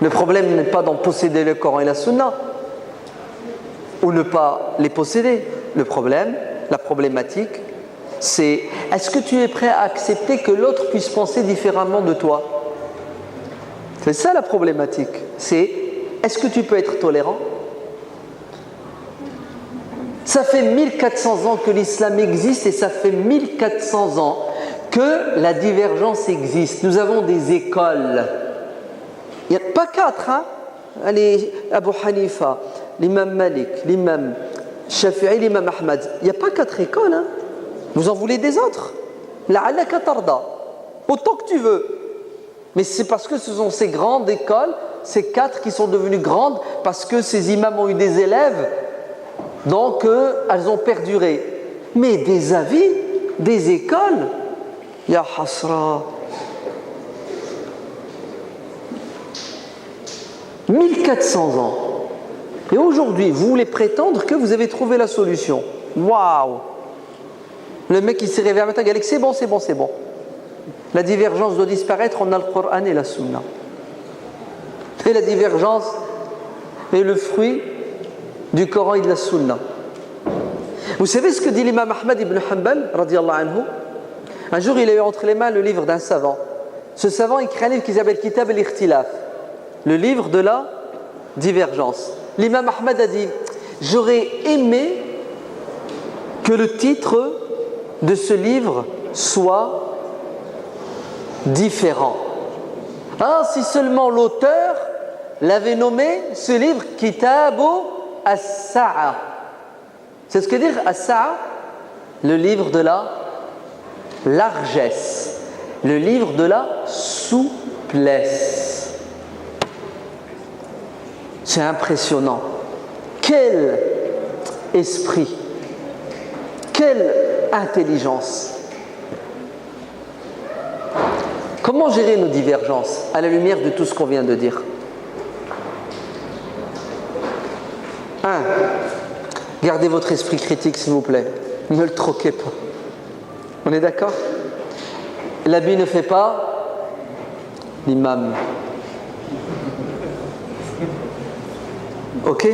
Le problème n'est pas d'en posséder le Coran et la Sunna ou ne pas les posséder. Le problème, la problématique, c'est est-ce que tu es prêt à accepter que l'autre puisse penser différemment de toi? C'est ça la problématique. C'est est-ce que tu peux être tolérant? Ça fait 1400 ans que l'islam existe et ça fait 1400 ans que la divergence existe. Nous avons des écoles. Il n'y a pas 4, hein? Allez, Abu Hanifa, l'imam Malik, l'imam Shafi'i, l'imam Ahmad. Il n'y a pas 4 écoles, hein? Vous en voulez des autres? La'allaka tarda. Autant que tu veux. Mais c'est parce que ce sont ces grandes écoles, ces 4 qui sont devenues grandes, parce que ces imams ont eu des élèves, donc elles ont perduré. Mais des avis, des écoles, ya hasra. 1400 ans. Et aujourd'hui, vous voulez prétendre que vous avez trouvé la solution. Waouh! Le mec qui s'est réveillé un matin, il a dit c'est bon, c'est bon, c'est bon. La divergence doit disparaître, on a le Coran et la Sunna. Et la divergence est le fruit du Coran et de la Sunna. Vous savez ce que dit l'imam Ahmad ibn Hanbal, radiyallahu anhu? Un jour, il a eu entre les mains le livre d'un savant. Ce savant écrit un livre qui s'appelle Kitab al-Ikhtilaf, le livre de la divergence. L'imam Ahmad a dit, j'aurais aimé que le titre de ce livre soit différent. Ah, si seulement l'auteur l'avait nommé ce livre Kitabu as-Sa'a. C'est ce que dit as-Sa'a, le livre de la largesse, le livre de la souplesse. C'est impressionnant. Quel esprit, quelle intelligence. Comment gérer nos divergences à la lumière de tout ce qu'on vient de dire? 1. Gardez votre esprit critique, s'il vous plaît. Ne le troquez pas. On est d'accord? L'habit ne fait pas l'imam. Ok?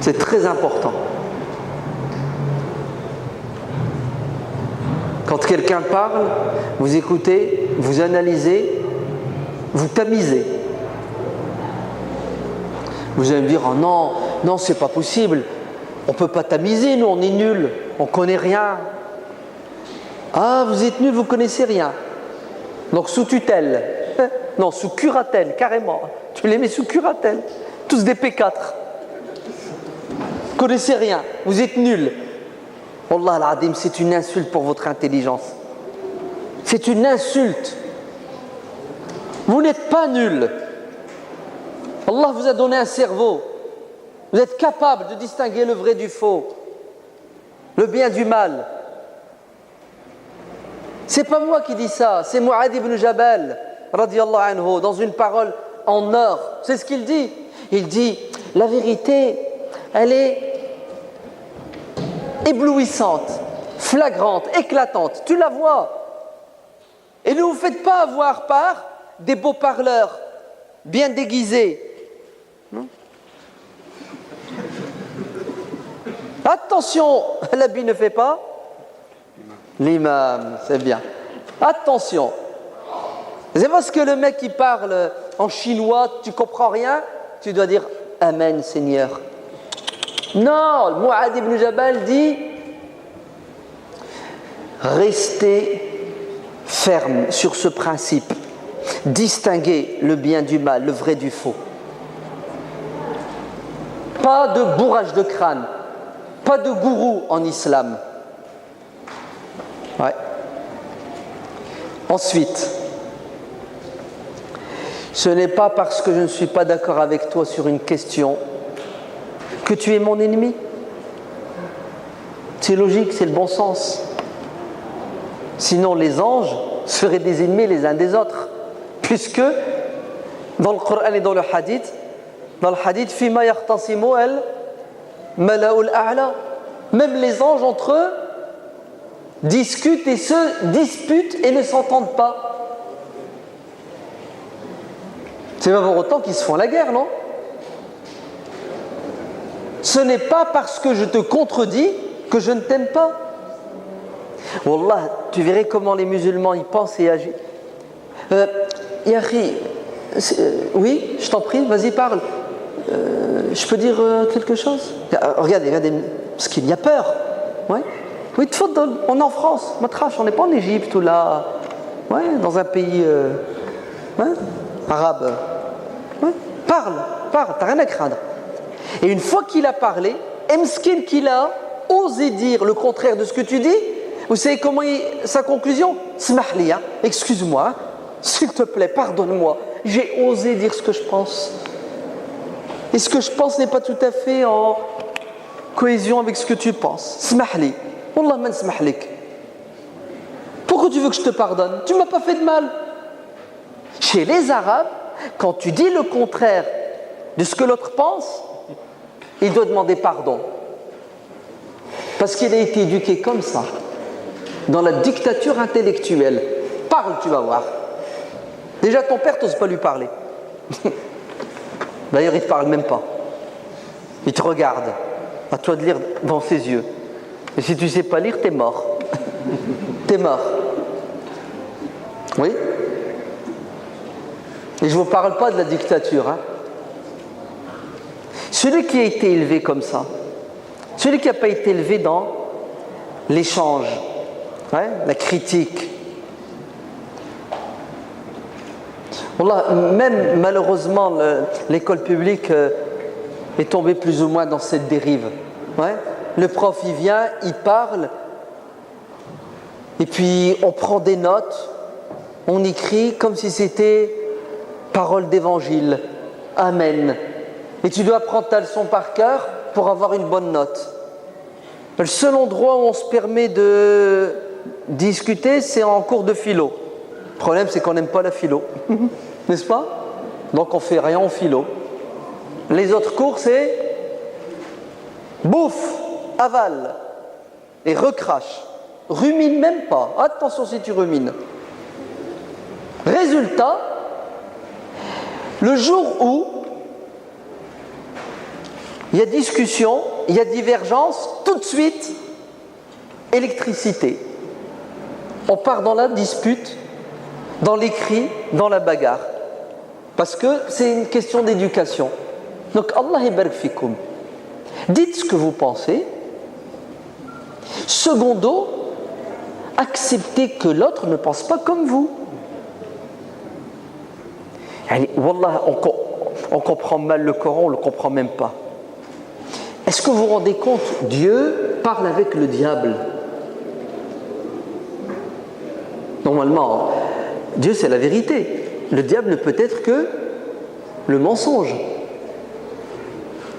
C'est très important. Quand quelqu'un parle, vous écoutez, vous analysez, vous tamisez. Vous allez me dire, oh non, non, c'est pas possible. On ne peut pas tamiser, nous, on est nuls, on ne connaît rien. Ah, vous êtes nuls, vous ne connaissez rien. Donc sous tutelle. Non, sous curatelle, carrément. Tu les mets sous curatelle. Tous des P4. Vous ne connaissez rien, vous êtes nuls. Wallah al-Adim, c'est une insulte pour votre intelligence. C'est une insulte. Vous n'êtes pas nuls. Allah vous a donné un cerveau. Vous êtes capable de distinguer le vrai du faux, le bien du mal. C'est pas moi qui dis ça, c'est Mu'adh ibn Jabal, radiyallahu anhu, dans une parole en or. C'est ce qu'il dit. Il dit, la vérité, elle est éblouissante, flagrante, éclatante. Tu la vois. Et ne vous faites pas avoir par des beaux parleurs, bien déguisés. Non? Attention, l'habit ne fait pas l'imam, c'est bien. Attention. C'est parce que le mec qui parle en chinois, tu comprends rien, tu dois dire Amen Seigneur. Non, Mu'adh ibn Jabal dit restez ferme sur ce principe, distinguer le bien du mal, le vrai du faux. Pas de bourrage de crâne, pas de gourou en islam. Ouais. Ensuite, ce n'est pas parce que je ne suis pas d'accord avec toi sur une question que tu es mon ennemi. C'est logique, c'est le bon sens. Sinon, les anges seraient des ennemis les uns des autres. Puisque, dans le Coran et dans le Hadith, Fima yaqtasimu al-mala'ul a'la, même les anges entre eux discutent et se disputent et ne s'entendent pas. C'est pas pour autant qu'ils se font la guerre, non? Ce n'est pas parce que je te contredis que je ne t'aime pas. Wallah, tu verrais comment les musulmans y pensent et agissent. Yahri, oui, je t'en prie, vas-y, parle. Je peux dire quelque chose? Regardez, parce qu'il y a peur. Ouais. Oui, on est en France, matrache, on n'est pas en Égypte ou là, ouais, dans un pays arabe. Ouais. Parle, t'as rien à craindre. Et une fois qu'il a parlé, Emskin qu'il a osé dire le contraire de ce que tu dis, vous savez comment sa conclusion? Smahliya, excuse-moi, s'il te plaît, pardonne-moi, j'ai osé dire ce que je pense. Et ce que je pense n'est pas tout à fait en cohésion avec ce que tu penses. Smahli. Wallah man smahlik. Pourquoi tu veux que je te pardonne? Tu ne m'as pas fait de mal. Chez les Arabes, quand tu dis le contraire de ce que l'autre pense, il doit demander pardon. Parce qu'il a été éduqué comme ça, dans la dictature intellectuelle. Parle, tu vas voir. Déjà, ton père, tu n'oses pas lui parler. D'ailleurs, il ne te parle même pas. Il te regarde. À toi de lire dans ses yeux. Et si tu ne sais pas lire, t'es mort. T'es mort. Oui? Et je ne vous parle pas de la dictature. Hein. Celui qui a été élevé comme ça, celui qui n'a pas été élevé dans l'échange, hein, la critique. Wallah, même malheureusement, l'école publique est tombée plus ou moins dans cette dérive. Ouais. Le prof, il vient, il parle, et puis on prend des notes, on écrit comme si c'était parole d'évangile. Amen. Et tu dois prendre ta leçon par cœur pour avoir une bonne note. Le seul endroit où on se permet de discuter, c'est en cours de philo. Le problème, c'est qu'on n'aime pas la philo. N'est-ce pas? Donc on fait rien en philo. Les autres cours, c'est bouffe, avale et recrache. Rumine même pas. Attention si tu rumines. Résultat, le jour où il y a discussion, il y a divergence, tout de suite, électricité. On part dans la dispute, dans les cris, dans la bagarre. Parce que c'est une question d'éducation. Donc, Allah yabarak fikoum. Dites ce que vous pensez. Secondo, acceptez que l'autre ne pense pas comme vous. Wallah, on comprend mal le Coran, on ne le comprend même pas. Est-ce que vous vous rendez compte, Dieu parle avec le diable. Normalement, Dieu c'est la vérité. Le diable ne peut être que le mensonge.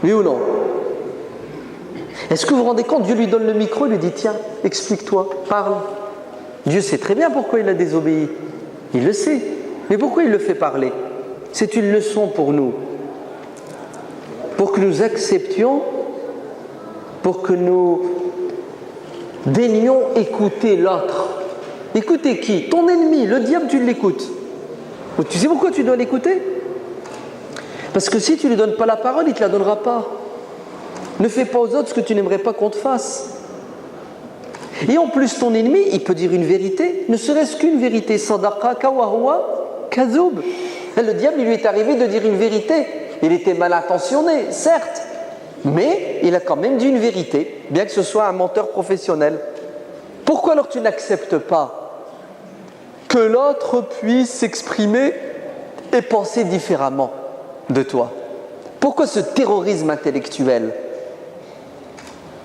Oui ou non? Est-ce que vous vous rendez compte, Dieu lui donne le micro, il lui dit tiens, explique-toi, parle. Dieu sait très bien pourquoi il a désobéi. Il le sait. Mais pourquoi il le fait parler? C'est une leçon pour nous. Pour que nous acceptions, pour que nous daignions écouter l'autre. Écouter qui? Ton ennemi, le diable, tu l'écoutes. Tu sais pourquoi tu dois l'écouter? Parce que si tu ne lui donnes pas la parole, il ne te la donnera pas. Ne fais pas aux autres ce que tu n'aimerais pas qu'on te fasse. Et en plus, ton ennemi, il peut dire une vérité, ne serait-ce qu'une vérité. Sadaqaka wa huwa kadhub. Le diable, il lui est arrivé de dire une vérité. Il était mal intentionné, certes, mais il a quand même dit une vérité, bien que ce soit un menteur professionnel. Pourquoi alors tu n'acceptes pas que l'autre puisse s'exprimer et penser différemment de toi? Pourquoi ce terrorisme intellectuel?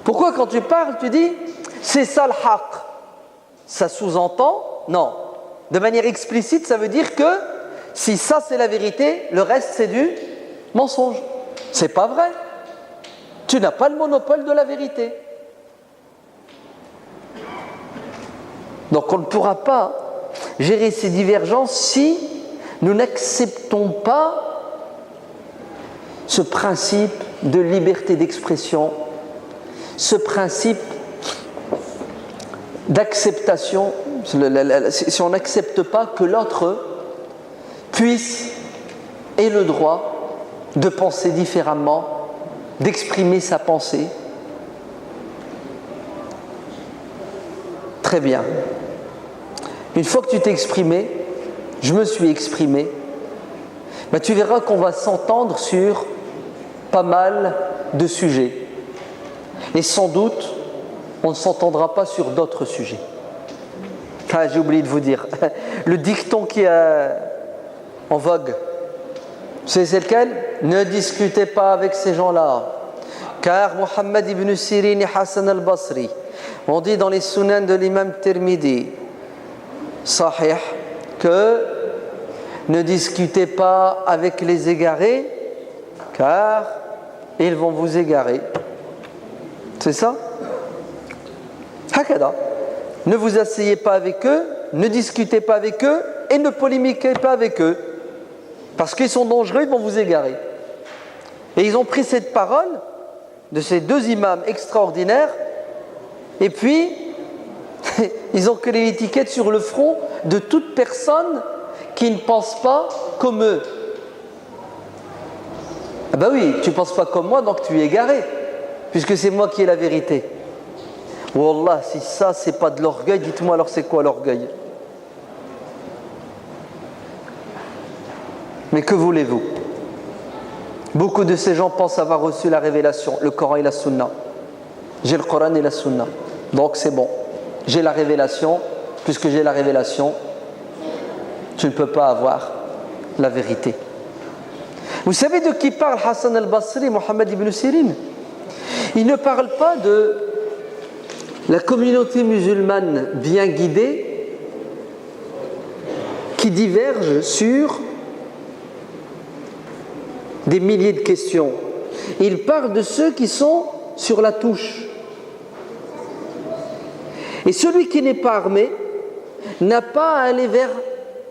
Pourquoi quand tu parles, tu dis c'est ça le haqq? Ça sous-entend? Non. De manière explicite, ça veut dire que si ça c'est la vérité, le reste c'est du mensonge. C'est pas vrai. Tu n'as pas le monopole de la vérité. Donc on ne pourra pas gérer ces divergences si nous n'acceptons pas ce principe de liberté d'expression, ce principe d'acceptation, si on n'accepte pas que l'autre puisse ait le droit de penser différemment, d'exprimer sa pensée. Très bien. Une fois que tu t'es exprimé, je me suis exprimé, ben tu verras qu'on va s'entendre sur pas mal de sujets. Et sans doute, on ne s'entendra pas sur d'autres sujets. Ah, j'ai oublié de vous dire, le dicton qui est en vogue, c'est lequel? Ne discutez pas avec ces gens-là. Car Muhammad ibn Sirin et Hassan al-Basri ont dit dans les sunans de l'imam Tirmidhi, sahih, que ne discutez pas avec les égarés, car ils vont vous égarer. C'est ça? Hakada. Ne vous asseyez pas avec eux, ne discutez pas avec eux et ne polémiquez pas avec eux. Parce qu'ils sont dangereux, ils vont vous égarer. Et ils ont pris cette parole de ces deux imams extraordinaires Et puis, ils ont collé l'étiquette sur le front de toute personne qui ne pense pas comme eux. Ah ben oui, tu ne penses pas comme moi, donc tu es égaré, puisque c'est moi qui ai la vérité. Wallah, si ça, c'est pas de l'orgueil, dites-moi alors c'est quoi l'orgueil? Mais que voulez-vous? Beaucoup de ces gens pensent avoir reçu la révélation, le Coran et la Sunna. J'ai le Coran et la Sunna, donc c'est bon. J'ai la révélation, puisque j'ai la révélation, tu ne peux pas avoir la vérité. Vous savez de qui parle Hassan al-Basri, Mohammed ibn Sirin? Il ne parle pas de la communauté musulmane bien guidée qui diverge sur des milliers de questions. Il parle de ceux qui sont sur la touche. Et celui qui n'est pas armé n'a pas à aller vers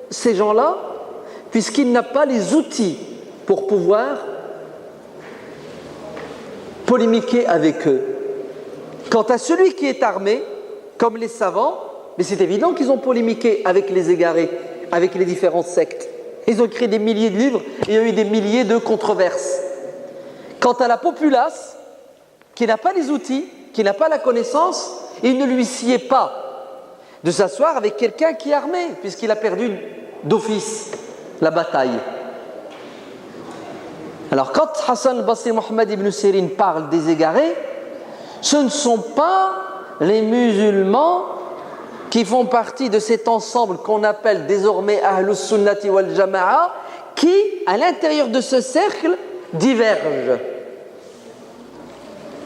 ces gens-là, puisqu'il n'a pas les outils pour pouvoir polémiquer avec eux. Quant à celui qui est armé, comme les savants, mais c'est évident qu'ils ont polémiqué avec les égarés, avec les différentes sectes. Ils ont écrit des milliers de livres et il y a eu des milliers de controverses. Quant à la populace, qui n'a pas les outils, qui n'a pas la connaissance, il ne lui sied pas de s'asseoir avec quelqu'un qui est armé, puisqu'il a perdu d'office la bataille. Alors quand Hassan al-Basri, Mohammed ibn Sirin parle des égarés, ce ne sont pas les musulmans qui font partie de cet ensemble qu'on appelle désormais Ahlus Sunnati wal Jama'a, qui, à l'intérieur de ce cercle, divergent.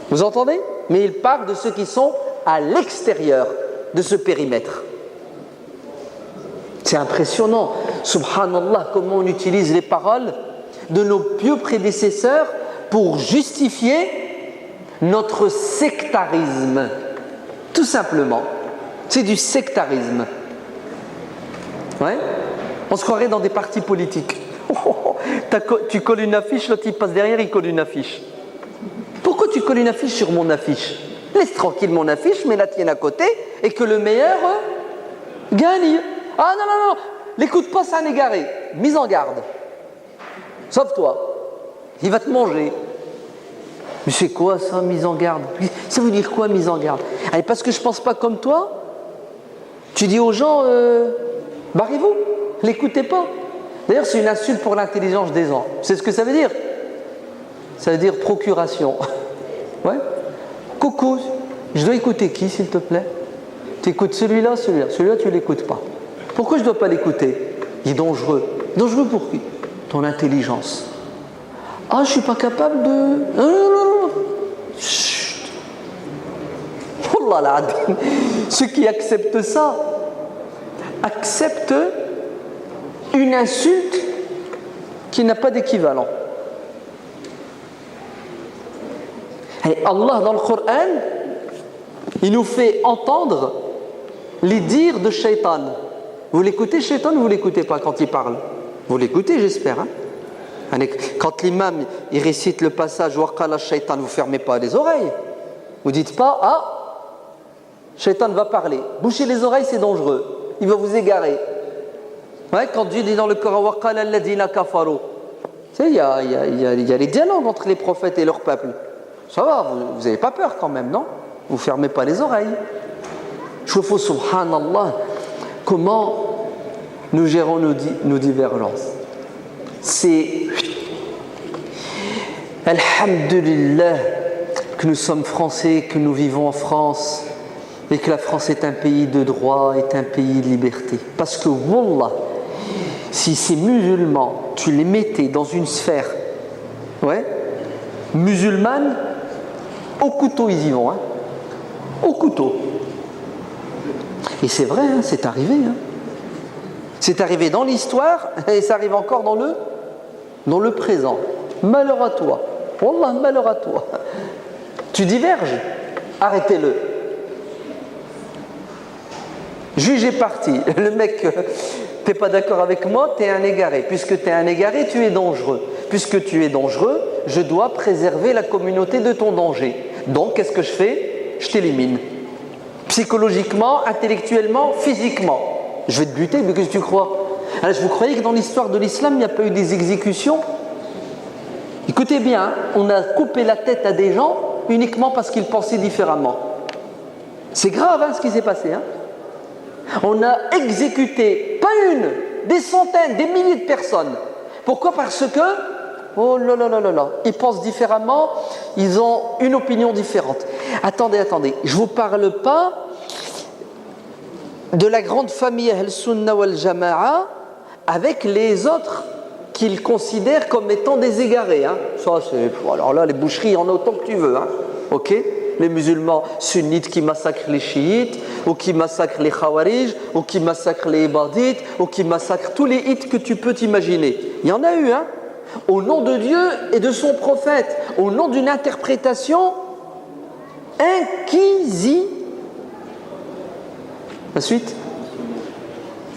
Vous entendez? Mais il parle de ceux qui sont à l'extérieur de ce périmètre. C'est impressionnant, subhanallah, comment on utilise les paroles de nos pieux prédécesseurs pour justifier notre sectarisme. Tout simplement. C'est du sectarisme. Ouais. On se croirait dans des partis politiques. Tu colles une affiche, l'autre il passe derrière, il colle une affiche. Pourquoi tu colles une affiche sur mon affiche? Laisse tranquille mon affiche, mets la tienne à côté et que le meilleur gagne. Ah non, non, non, l'écoute pas, c'est un égaré. Mise en garde. Sauve-toi. Il va te manger. Mais c'est quoi ça, mise en garde? Ça veut dire quoi, mise en garde? Allez, parce que je pense pas comme toi, tu dis aux gens, barrez-vous, l'écoutez pas. D'ailleurs, c'est une insulte pour l'intelligence des gens. C'est ce que ça veut dire? Ça veut dire procuration. Ouais. Coucou, je dois écouter qui, s'il te plaît? Tu écoutes celui-là, celui-là. Celui-là, tu ne l'écoutes pas. Pourquoi je ne dois pas l'écouter? Il est dangereux. Dangereux pour qui? Ton intelligence. Ah, je ne suis pas capable de... Non, non, non, non. Chut. Oh là là. Ceux qui acceptent ça acceptent une insulte qui n'a pas d'équivalent. Et Allah, dans le Coran, il nous fait entendre les dires de Shaitan. Vous l'écoutez, Shaitan, ou vous ne l'écoutez pas quand il parle? Vous l'écoutez, j'espère. Hein? Quand l'imam il récite le passage Waqala Shaitan, vous ne fermez pas les oreilles. Vous ne dites pas, ah, Shaitan va parler. Bouchez les oreilles, c'est dangereux. Il va vous égarer. Ouais, quand Dieu dit dans le Coran Waqala alladhina kafaru, il y a les dialogues entre les prophètes et leur peuple. Ça va, vous n'avez pas peur quand même, non? Vous ne fermez pas les oreilles. Choufou, subhanallah, comment nous gérons nos divergences? C'est alhamdulillah que nous sommes français, que nous vivons en France et que la France est un pays de droit, est un pays de liberté. Parce que wallah, si ces musulmans, tu les mettais dans une sphère musulmane, au couteau ils y vont, hein. Au couteau. Et c'est vrai, hein, c'est arrivé. Hein. C'est arrivé dans l'histoire et ça arrive encore dans le présent. Malheur à toi. Wallah, malheur à toi. Tu diverges, arrêtez-le. Juge est parti. Le mec, t'es pas d'accord avec moi, t'es un égaré. Puisque t'es un égaré, tu es dangereux. Puisque tu es dangereux, je dois préserver la communauté de ton danger. Donc, qu'est-ce que je fais? Je t'élimine. psychologiquement, intellectuellement, physiquement. Je vais te buter, mais qu'est-ce que tu crois? Alors, vous croyez que dans l'histoire de l'islam, il n'y a pas eu des exécutions? Écoutez bien, hein, on a coupé la tête à des gens uniquement parce qu'ils pensaient différemment. C'est grave hein, ce qui s'est passé. Hein. On a exécuté, pas une, des centaines, des milliers de personnes. Pourquoi? Parce que, oh là là là là là, ils pensent différemment, ils ont une opinion différente. Attendez, je ne vous parle pas de la grande famille Ahl-Sunnah wal-Jama'a avec les autres qu'ils considèrent comme étant des égarés. Hein. Ça, c'est, alors là, les boucheries, il y en a autant que tu veux. Hein. Ok? Les musulmans sunnites qui massacrent les chiites, ou qui massacrent les khawarij, ou qui massacrent les ibadites, ou qui massacrent tous les hits que tu peux t'imaginer. Il y en a eu, hein? Au nom de Dieu et de son prophète, au nom d'une interprétation La suite?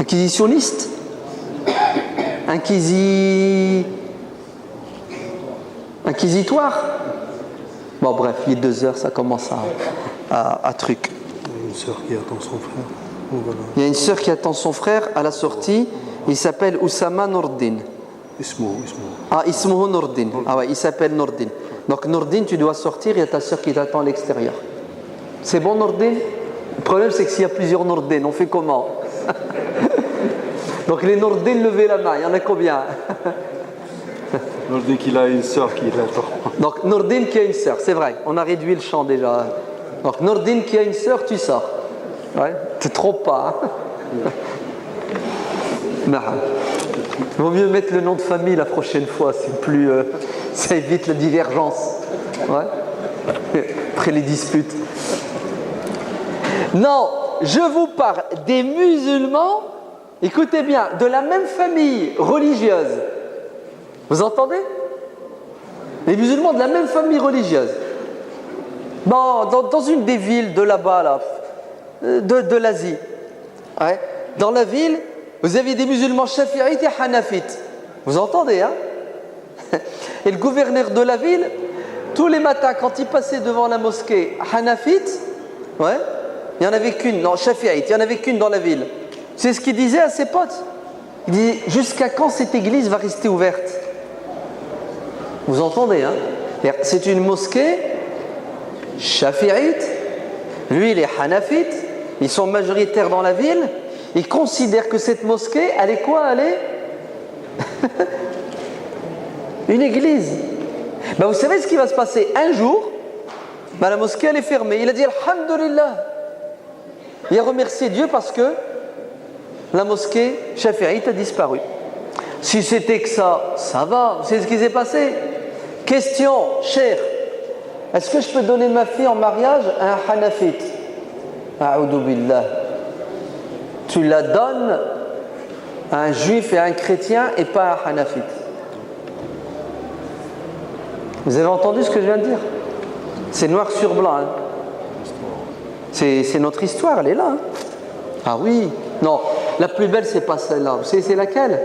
Inquisitionniste? Inquisitoire? Bon, bref, il est 2 heures, ça commence à truc. Il y a une sœur qui attend son frère. Oh, voilà. Il y a une sœur qui attend son frère à la sortie. Il s'appelle Oussama Nourdin. Ismuhu Nourdin. Ah ouais, il s'appelle Nourdin. Donc Nourdin, tu dois sortir, il y a ta sœur qui t'attend à l'extérieur. C'est bon, Nourdin? Le problème, c'est que s'il y a plusieurs Nourdin, on fait comment? Donc les Nourdin, levez la main, il y en a combien? Nourdin qu'il a une sœur qui l'attend. Donc Nourdin qui a une sœur, c'est vrai, on a réduit le champ déjà. Donc Nourdin qui a une sœur, tu sors. Ouais, tu te trompes pas. Hein. Il vaut mieux mettre le nom de famille la prochaine fois, c'est plus, ça évite la divergence. Ouais. Après les disputes. Non, je vous parle des musulmans, écoutez bien, de la même famille religieuse. Vous entendez? Les musulmans de la même famille religieuse. Bon, dans une des villes de là-bas, là, de l'Asie, ouais, dans la ville, vous avez des musulmans chafi'ites et hanafites. Vous entendez, hein? Et le gouverneur de la ville, tous les matins, quand il passait devant la mosquée hanafite, ouais, il n'y en avait qu'une, non, chafi'ite, il n'y en avait qu'une dans la ville. C'est ce qu'il disait à ses potes. Il dit, jusqu'à quand cette église va rester ouverte? Vous entendez, hein? C'est une mosquée chafi'ite, lui il est hanafite, ils sont majoritaires dans la ville, ils considèrent que cette mosquée, elle est quoi? Elle est une église. Ben, vous savez ce qui va se passer? Un jour, ben, la mosquée elle est fermée. Il a dit Alhamdulillah. Il a remercié Dieu parce que la mosquée chafi'ite a disparu. Si c'était que ça va. Vous savez ce qui s'est passé? Question, cher. Est-ce que je peux donner ma fille en mariage à un hanafite? A'udhu billah. Tu la donnes à un juif et à un chrétien et pas à un hanafite. Vous avez entendu ce que je viens de dire? C'est noir sur blanc. Hein. C'est notre histoire, elle est là. Hein. Ah oui. Non, la plus belle, c'est pas celle-là. Vous savez, c'est laquelle?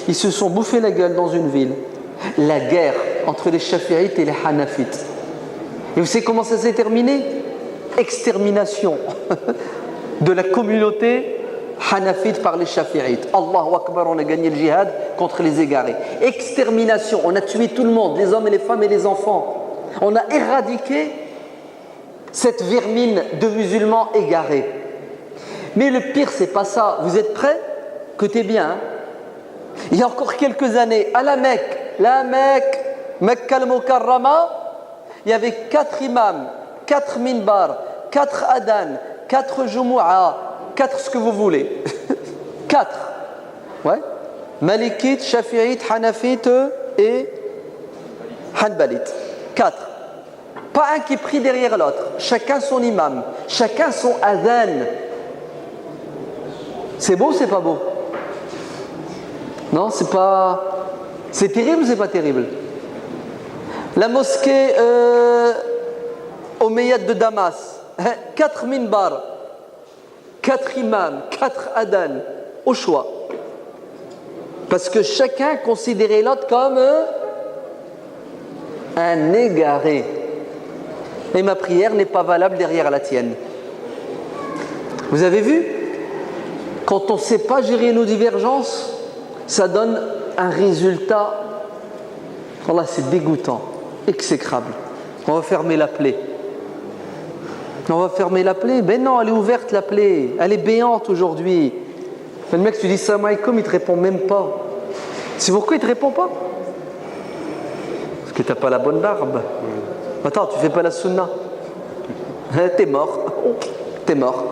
Ils se sont bouffés la gueule dans une ville. La guerre entre les chafi'ites et les hanafites. Et vous savez comment ça s'est terminé? Extermination de la communauté hanafite par les chafi'ites. Allahu Akbar, on a gagné le djihad contre les égarés. Extermination, on a tué tout le monde, les hommes et les femmes et les enfants. On a éradiqué cette vermine de musulmans égarés. Mais le pire, c'est pas ça. Vous êtes prêts? Écoutez bien. Hein. Il y a encore quelques années, à la Mecque, Mecca al-Mukarrama, il y avait 4 imams, 4 minbar, 4 adhan, 4 jumu'ah, 4 ce que vous voulez. 4. Ouais. Malikite, Shafi'ite, Hanafite et Hanbalite. 4. Pas un qui prie derrière l'autre. Chacun son imam. Chacun son adhan. C'est beau ou c'est pas beau? Non, c'est pas... C'est terrible ou c'est pas terrible? La mosquée Omeyyade de Damas. 4 minbars. 4 imams, 4 adhan, au choix. Parce que chacun considérait l'autre comme un égaré. Et ma prière n'est pas valable derrière la tienne. Vous avez vu? Quand on ne sait pas gérer nos divergences, ça donne un résultat. Voilà, c'est dégoûtant, exécrable. On va fermer la plaie. On va fermer la plaie? Ben non, elle est ouverte la plaie. Elle est béante aujourd'hui. Le mec, tu dis salam alaikum, il ne te répond même pas. C'est pourquoi il ne te répond pas? Parce que tu n'as pas la bonne barbe. Attends, tu ne fais pas la sunna. T'es mort. T'es mort.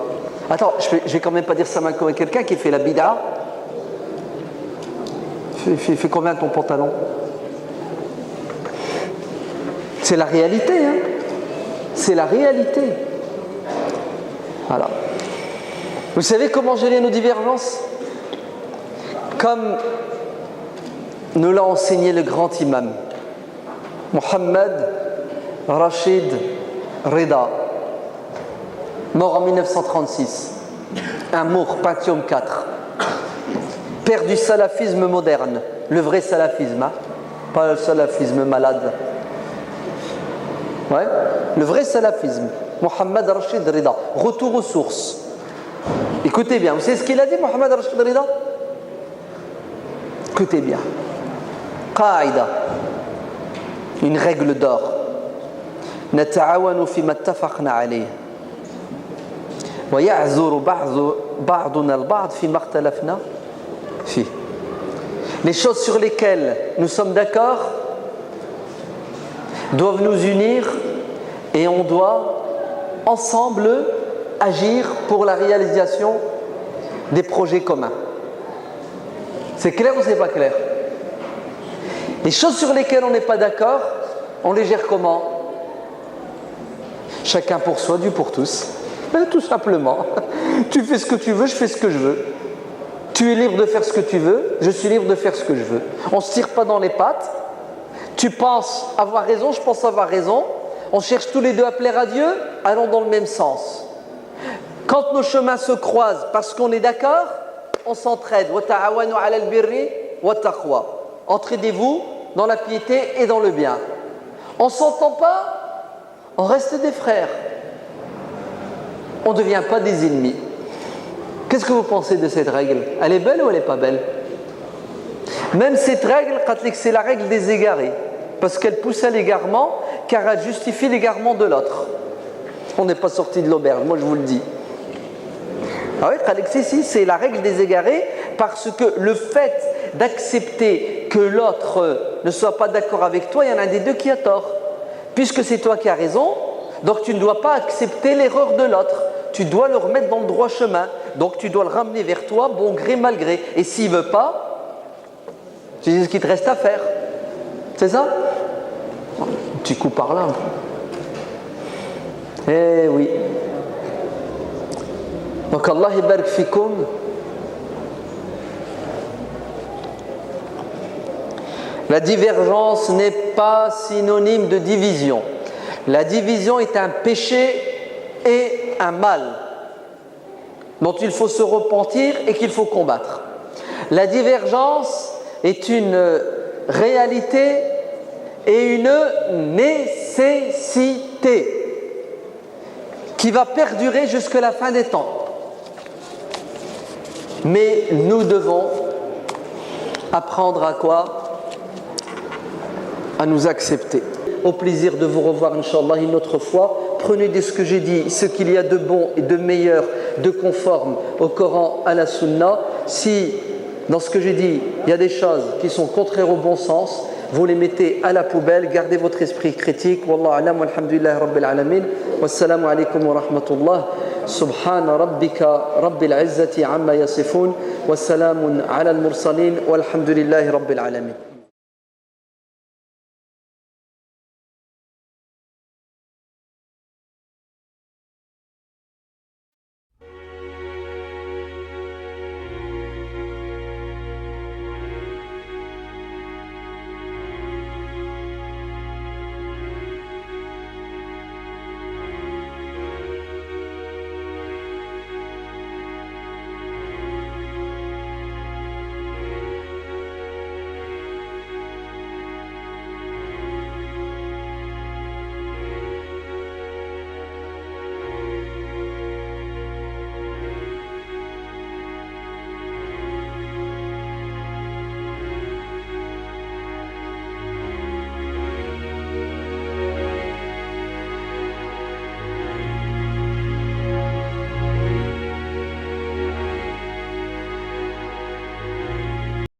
Attends, je vais quand même pas dire salam alaikum à quelqu'un qui fait la bid'a. Fais combien ton pantalon? C'est la réalité, hein. C'est la réalité. Voilà. Vous savez comment gérer nos divergences? Comme nous l'a enseigné le grand imam Mohammed Rashid Rida, mort en 1936, un Mour, Pentium 4, père du salafisme moderne, le vrai salafisme, hein? Pas le salafisme malade. Ouais, le vrai salafisme. Mohammed Rashid Rida, retour aux sources. Écoutez bien, vous savez ce qu'il a dit, Mohammed Rashid Rida? Écoutez bien. Qaïda, une règle d'or. نتعاون فيما اتفقنا عليه ويعذر بعضنا البعض فيما اختلفنا فيه. Les choses sur lesquelles nous sommes d'accord doivent nous unir et on doit ensemble agir pour la réalisation des projets communs. C'est clair ou c'est pas clair? Les choses sur lesquelles on n'est pas d'accord, on les gère comment? Chacun pour soi, Dieu pour tous. Tout simplement. Tu fais ce que tu veux, je fais ce que je veux. Tu es libre de faire ce que tu veux, je suis libre de faire ce que je veux. On ne se tire pas dans les pattes. Tu penses avoir raison, je pense avoir raison. On cherche tous les deux à plaire à Dieu, allons dans le même sens. Quand nos chemins se croisent parce qu'on est d'accord, on s'entraide. Entraidez-vous dans la piété et dans le bien. On ne s'entend pas, on reste des frères. On ne devient pas des ennemis. Qu'est-ce que vous pensez de cette règle? Elle est belle ou elle n'est pas belle? Même cette règle, c'est la règle des égarés. Parce qu'elle pousse à l'égarement, car elle justifie l'égarement de l'autre. On n'est pas sorti de l'auberge, moi je vous le dis. Ah oui, si, c'est la règle des égarés, parce que le fait d'accepter que l'autre ne soit pas d'accord avec toi, il y en a un des deux qui a tort. Puisque c'est toi qui as raison, donc tu ne dois pas accepter l'erreur de l'autre. Tu dois le remettre dans le droit chemin. Donc tu dois le ramener vers toi, bon gré, mal gré. Et s'il ne veut pas, tu dis ce qu'il te reste à faire. C'est ça? Un petit coup par là. Eh oui. Donc Allah yabarak fikoum. La divergence n'est pas synonyme de division. La division est un péché et un mal dont il faut se repentir et qu'il faut combattre. La divergence est une réalité et une nécessité qui va perdurer jusqu'à la fin des temps. Mais nous devons apprendre à quoi? À nous accepter. Au plaisir de vous revoir, Inch'Allah, une autre fois. Prenez de ce que j'ai dit, ce qu'il y a de bon et de meilleur, de conforme au Coran, à la Sunna. Si, dans ce que j'ai dit, il y a des choses qui sont contraires au bon sens, vous les mettez à la poubelle, gardez votre esprit critique. Wallahu a'lam, walhamdulillahi rabbil alamin. Wassalamu alaikum wa rahmatullah. Subhana rabbika rabbil izzati amma yasifun. Wassalamun ala al-mursalin. Walhamdulillahi rabbil alamin.